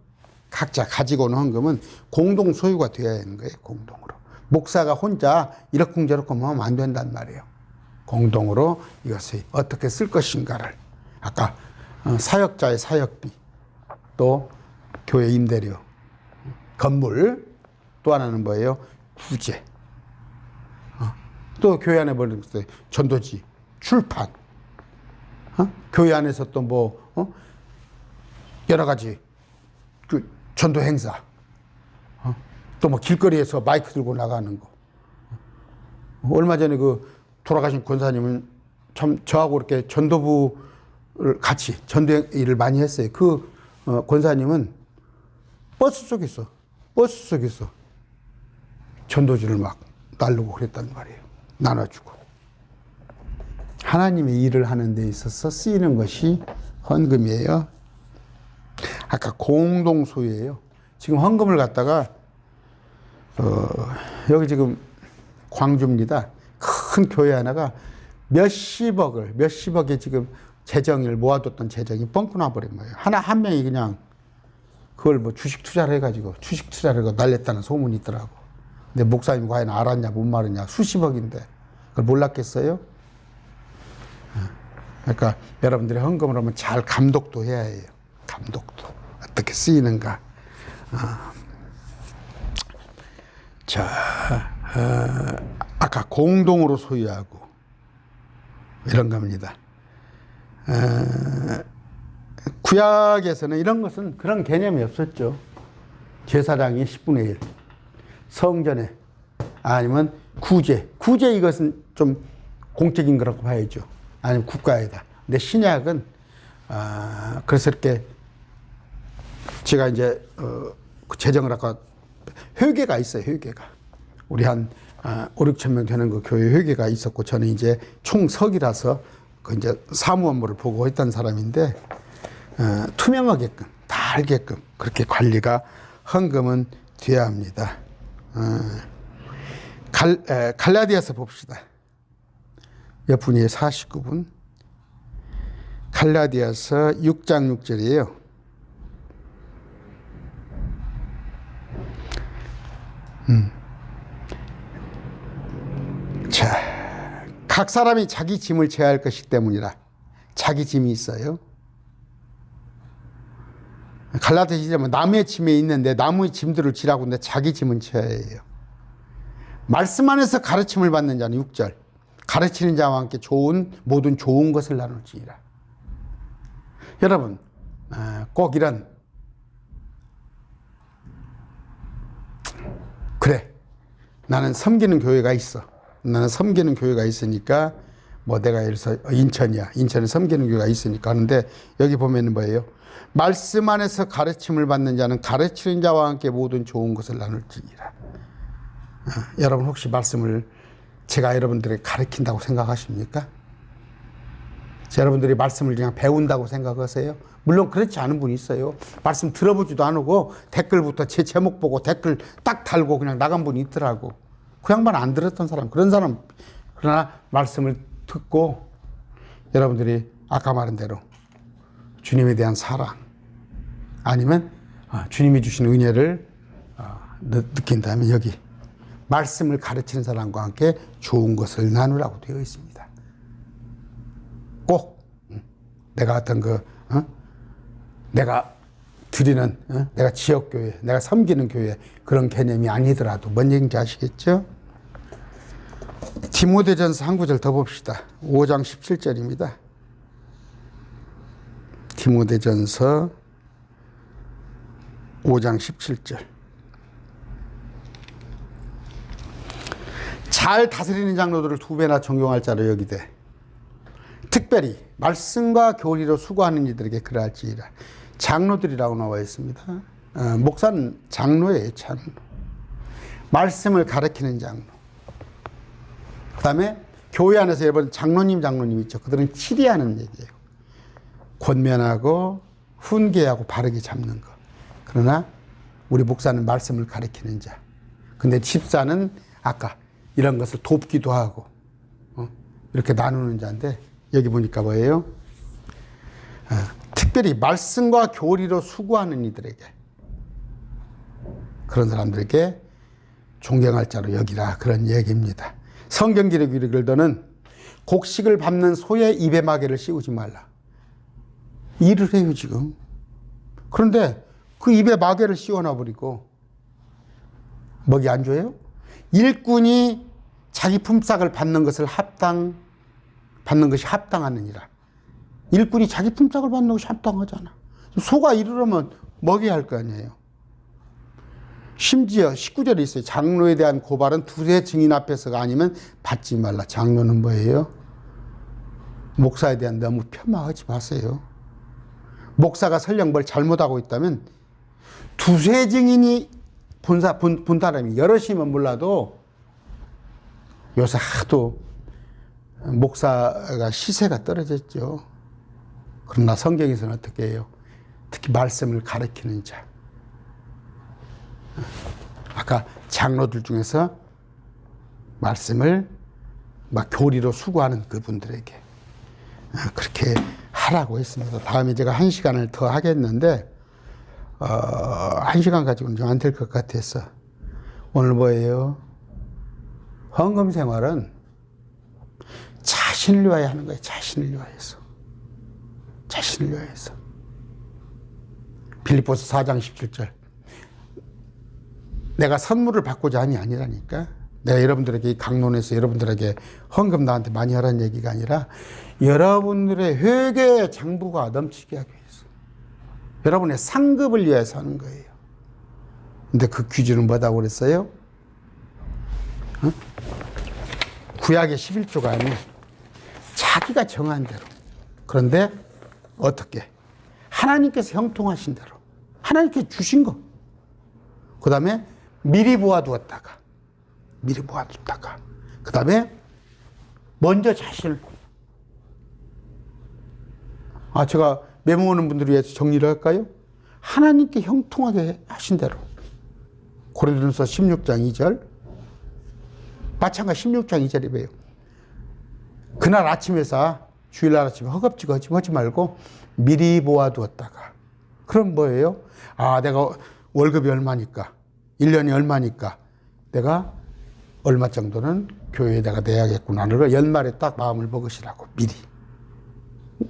각자 가지고 오는 헌금은 공동 소유가 되어야 하는 거예요. 공동으로. 목사가 혼자 이러쿵저러쿵 하면 안 된단 말이에요. 공동으로 이것을 어떻게 쓸 것인가를. 아까 사역자의 사역비, 또 교회 임대료, 건물, 또 하나는 뭐예요? 구제. 또 교회 안에 보는 전도지, 출판, 교회 안에서 또 뭐 여러 가지 그 전도 행사, 또 뭐 길거리에서 마이크 들고 나가는 거. 얼마 전에 그 돌아가신 권사님은 참 저하고 이렇게 전도부를 같이 전도 일을 많이 했어요. 그 권사님은 버스 속에서 전도지를 막 나르고 그랬단 말이에요. 나눠주고. 하나님의 일을 하는 데 있어서 쓰이는 것이 헌금이에요. 아까 공동소유예요. 지금 헌금을 갖다가 여기 지금 광주입니다. 큰 교회 하나가 몇십억의 지금 재정을 모아뒀던 재정이 뻥꾸 나버린 거예요. 한 명이 그냥 그걸 뭐 주식 투자를 해가지고 날렸다는 소문이 있더라고. 근데 목사님이 과연 알았냐 못 말았냐, 수십억인데 그걸 몰랐겠어요? 그러니까 여러분들이 헌금을 하면 잘 감독도 해야 해요. 감독도 어떻게 쓰이는가. 자, 아까 공동으로 소유하고 이런 겁니다. 구약에서는 이런 것은 그런 개념이 없었죠. 제사장이 10분의 1, 성전에, 아니면 구제 이것은 좀 공적인 거라고 봐야죠. 아니면 국가에다. 근데 신약은 그래서 이렇게 제가 이제 재정을 아까 회계가 있어요. 회계가 우리 한 5, 6천 명 되는 그 교회 회계가 있었고, 저는 이제 총석이라서 그 이제 사무 업무를 보고 있던 사람인데 투명하게끔 다 알게끔 그렇게 관리가 헌금은 돼야 합니다. 갈라디아서 봅시다. 몇 분이에요? 49분. 갈라디아서 6장 6절이에요. 자, 각 사람이 자기 짐을 제어할 것이기 때문이라. 자기 짐이 있어요. 갈라디아서는 남의 짐에 있는데 남의 짐들을 지라고 하는데 자기 짐은 지어야 해요. 말씀 안에서 가르침을 받는 자는 6절. 가르치는 자와 함께 모든 좋은 것을 나눌지니라. 여러분, 꼭 이런, 그래, 나는 섬기는 교회가 있어. 나는 섬기는 교회가 있으니까, 뭐 내가 예를 들어서 인천이야. 인천에 섬기는 교회가 있으니까 하는데, 여기 보면은 뭐예요? 말씀 안에서 가르침을 받는 자는 가르치는 자와 함께 모든 좋은 것을 나눌지니라. 여러분 혹시 말씀을 제가 여러분들에게 가르친다고 생각하십니까? 여러분들이 말씀을 그냥 배운다고 생각하세요? 물론 그렇지 않은 분이 있어요. 말씀 들어보지도 않고 댓글부터 제 제목 보고 댓글 딱 달고 그냥 나간 분이 있더라고. 그 양반 안 들었던 사람, 그런 사람. 그러나 말씀을 듣고 여러분들이 아까 말한 대로 주님에 대한 사랑, 아니면 주님이 주신 은혜를 느낀다면 여기 말씀을 가르치는 사람과 함께 좋은 것을 나누라고 되어 있습니다. 꼭 내가 어떤 내가 드리는 내가 지역교회, 내가 섬기는 교회 그런 개념이 아니더라도 뭔 얘기인지 아시겠죠? 디모데전서 한 구절 더 봅시다. 5장 17절입니다. 디모데전서 5장 17절. 잘 다스리는 장로들을 2배나 존경할 자로 여기되 특별히 말씀과 교리로 수고하는 이들에게 그러할지니라. 장로들이라고 나와 있습니다. 목사는 장로예요. 장로. 말씀을 가르치는 장로. 그 다음에 교회 안에서 여러분 장로님 있죠. 그들은 치리하는 얘기예요. 권면하고 훈계하고 바르게 잡는 것. 그러나 우리 목사는 말씀을 가르치는 자. 근데 집사는 아까 이런 것을 돕기도 하고 이렇게 나누는 자인데 여기 보니까 뭐예요? 특별히 말씀과 교리로 수고하는 이들에게, 그런 사람들에게 존경할 자로 여기라, 그런 얘기입니다. 성경 기록에 이르기로는 곡식을 밟는 소의 입에 마개를 씌우지 말라. 일을 해요 지금. 그런데 그 입에 마개를 씌워놔버리고 먹이 안 줘요? 일꾼이 자기 품삯을 받는 것이 합당하느니라. 일꾼이 자기 품삯을 받는 것이 합당하잖아. 소가 이르려면 먹여야 할 거 아니에요. 심지어 19절에 있어요. 장로에 대한 고발은 두세 증인 앞에서가 아니면 받지 말라. 장로는 뭐예요? 목사에 대한 너무 폄하하지 마세요. 목사가 설령 뭘 잘못하고 있다면 두세 증인이 본 사람이 여럿이면 몰라도 요새 하도 목사가 시세가 떨어졌죠. 그러나 성경에서는 어떻게 해요? 특히 말씀을 가르치는 자. 아까 장로들 중에서 말씀을 막 교리로 수고하는 그분들에게 그렇게 하라고 했습니다. 다음에 제가 1시간을 더 하겠는데 1시간 가지고는 좀 안 될 것 같아서 오늘 뭐예요? 헌금 생활은 자신을 위하여 하는 거예요. 자신을 위하여서. 자신을 위하여서. 빌립보서 4장 17절. 내가 선물을 받고자 함이 아니라니까. 내가 여러분들에게 강론해서 여러분들에게 헌금 나한테 많이 하라는 얘기가 아니라 여러분들의 회개의 장부가 넘치게 하기 위해서. 여러분의 상급을 위해서 하는 거예요. 근데 그 기준은 뭐다고 그랬어요? 어? 구약의 11조가 아니에요. 자기가 정한 대로. 그런데 어떻게? 하나님께서 형통하신 대로. 하나님께서 주신 거. 그 다음에 미리 모아두었다가. 미리 모아뒀다가. 그 다음에 먼저 자신을. 제가 메모 오는 분들을 위해서 정리를 할까요? 하나님께 형통하게 하신 대로. 고린도전서 16장 2절. 마찬가지 16장 2절이 왜요? 그날 아침에서 주일날 아침에 허겁지겁 하지 말고 미리 모아두었다가. 그럼 뭐예요? 내가 월급이 얼마니까, 1년이 얼마니까 내가 얼마 정도는 교회에 내가 내야겠구나. 그걸 연말에 딱 마음을 먹으시라고 미리.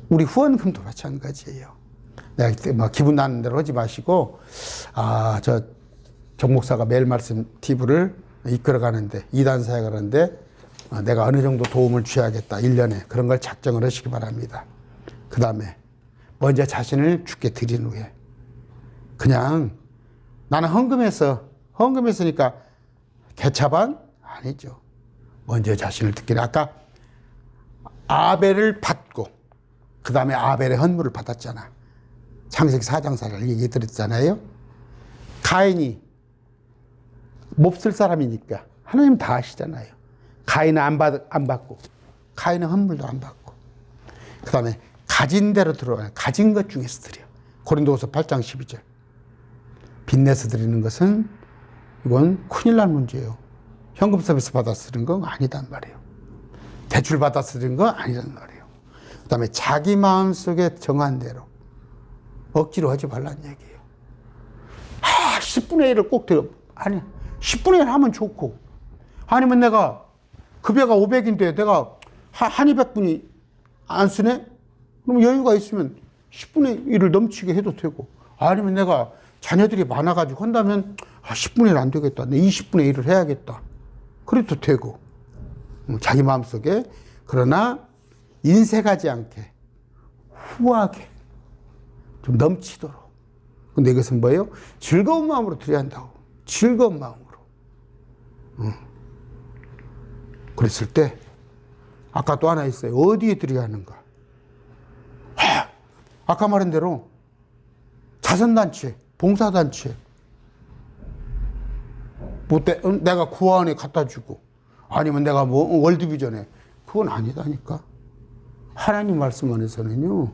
우리 후원금도 마찬가지예요. 내가 뭐 기분 나는 대로 하지 마시고, 정 목사가 매일 말씀 TV를 이끌어 가는데, 2단 사역을 하는데, 내가 어느 정도 도움을 줘야겠다. 1년에. 그런 걸 작정을 하시기 바랍니다. 그 다음에, 먼저 자신을 주께 드린 후에, 그냥 나는 헌금했으니까 개차반? 아니죠. 먼저 자신을 듣기를. 아까 아벨을 받고, 그 다음에 아벨의 헌물을 받았잖아. 창세기 4장사를 얘기 드렸잖아요. 가인이 몹쓸 사람이니까 하나님 다 아시잖아요. 가인은 안 받고, 가인은 헌물도 안 받고, 그 다음에 가진 대로 들어와요. 가진 것 중에서 드려. 고린도후서 8장 12절. 빚내서 드리는 것은 이건 큰일 날 문제예요. 현금 서비스 받아서 드리는 건 아니단 말이에요. 대출 받아서 드리는 건 아니란 말이에요. 그 다음에 자기 마음속에 정한 대로 억지로 하지 말라는 얘기예요. 10분의 1을 꼭 드려. 아니, 10분의 1 하면 좋고, 아니면 내가 급여가 500인데 내가 한 200분이 안 쓰네? 그럼 여유가 있으면 10분의 1을 넘치게 해도 되고, 아니면 내가 자녀들이 많아가지고 한다면 10분의 1 안 되겠다. 내 20분의 1을 해야겠다. 그래도 되고, 자기 마음속에. 그러나 인색하지 않게 후하게 좀 넘치도록. 근데 이것은 뭐예요? 즐거운 마음으로 드려야 한다고. 즐거운 마음으로. 그랬을 때 아까 또 하나 있어요. 어디에 드려야 하는가? 아까 말한 대로 자선단체, 봉사단체, 뭐 내가 구화원에 갖다 주고, 아니면 내가 뭐 월드비전에, 그건 아니다니까. 하나님 말씀 안에서는요,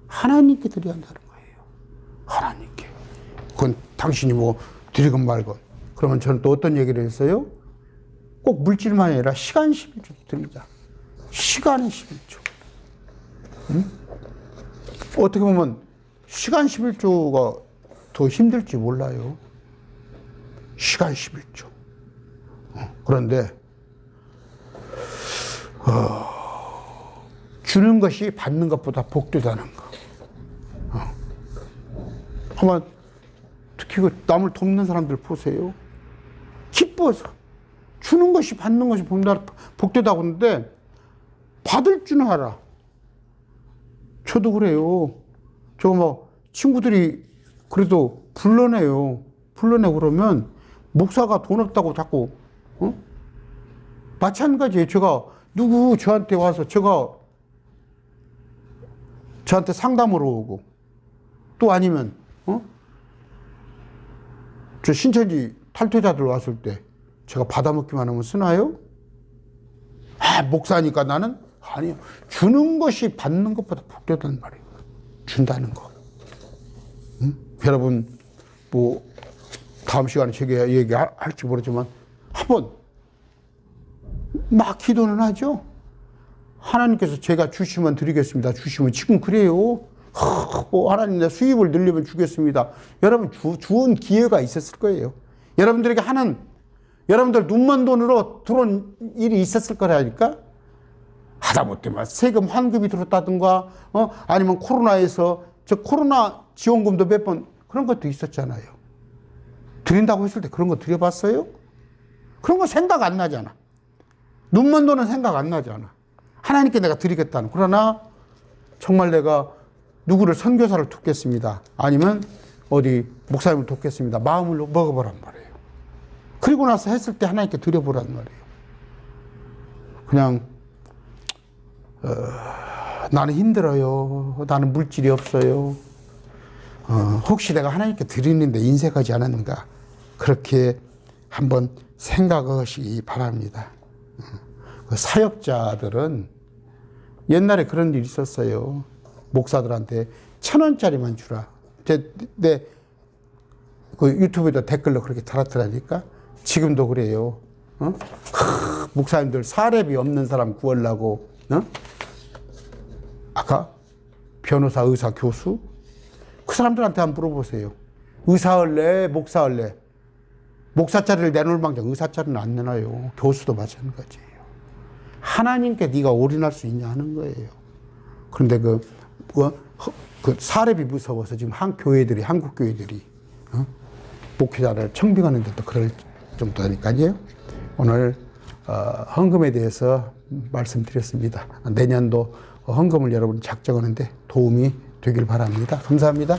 하나님께 드려야 한다는 거예요. 하나님께. 그건 당신이 뭐 드리건 말건. 그러면 저는 또 어떤 얘기를 했어요? 꼭 물질만이 아니라 시간 11조 드리자. 시간 11조. 응? 어떻게 보면 시간 11조가 더 힘들지 몰라요. 시간 11조. 그런데 주는 것이 받는 것보다 복되다는 거. 한번 특히 그 남을 돕는 사람들 보세요. 기뻐서 주는 것이 받는 것이 복되다고 하는데 받을 줄 알아. 저도 그래요. 저 뭐 친구들이 그래도 불러내요. 불러내고 그러면 목사가 돈 없다고 자꾸, 마찬가지예요. 제가 누구 저한테 와서 저한테 상담으로 오고, 또 아니면 저 신천지 탈퇴자들 왔을 때 제가 받아먹기만 하면 쓰나요? 목사니까 나는? 아니요. 주는 것이 받는 것보다 복되다는 말이에요. 준다는 거. 여러분, 뭐 다음 시간에 제가 얘기할지 모르지만 한번 막 기도는 하죠. 하나님께서 제가 주시면 드리겠습니다. 주시면 지금 그래요. 하나님 내 수입을 늘리면 주겠습니다. 여러분 주은 기회가 있었을 거예요. 여러분들에게 하는 여러분들 눈먼 돈으로 들어온 일이 있었을 거라니까. 하다못해 막 세금 환급이 들었다든가, 아니면 코로나에서 저 코로나 지원금도 몇 번 그런 것도 있었잖아요. 드린다고 했을 때 그런 거 드려봤어요? 그런 거 생각 안 나잖아. 눈먼 돈은 생각 안 나잖아. 하나님께 내가 드리겠다는. 그러나 정말 내가 누구를 선교사를 돕겠습니다. 아니면 어디 목사님을 돕겠습니다. 마음을 먹어보란 말이에요. 그리고 나서 했을 때 하나님께 드려보란 말이에요. 그냥 나는 힘들어요. 나는 물질이 없어요. 혹시 내가 하나님께 드리는데 인색하지 않았는가. 그렇게 한번 생각하시기 바랍니다. 그 사역자들은 옛날에 그런 일이 있었어요. 목사들한테 1,000원짜리만 주라. 내 그 유튜브에다 댓글로 그렇게 달았더라니까. 지금도 그래요. 목사님들 사례비 없는 사람 구하려고, 아까 변호사, 의사, 교수? 그 사람들한테 한번 물어보세요. 의사 할래? 목사 할래? 목사짜리를 내놓을 망정 의사짜리는 안 내놔요. 교수도 마찬가지예요. 하나님께 네가 올인할 수 있냐 하는 거예요. 그런데 그 사례비 무서워서 지금 한국 교회들이 목회자를 청빙하는데도 그럴 정도니까요. 오늘 헌금에 대해서 말씀드렸습니다. 내년도 헌금을 여러분 작정하는데 도움이 되길 바랍니다. 감사합니다.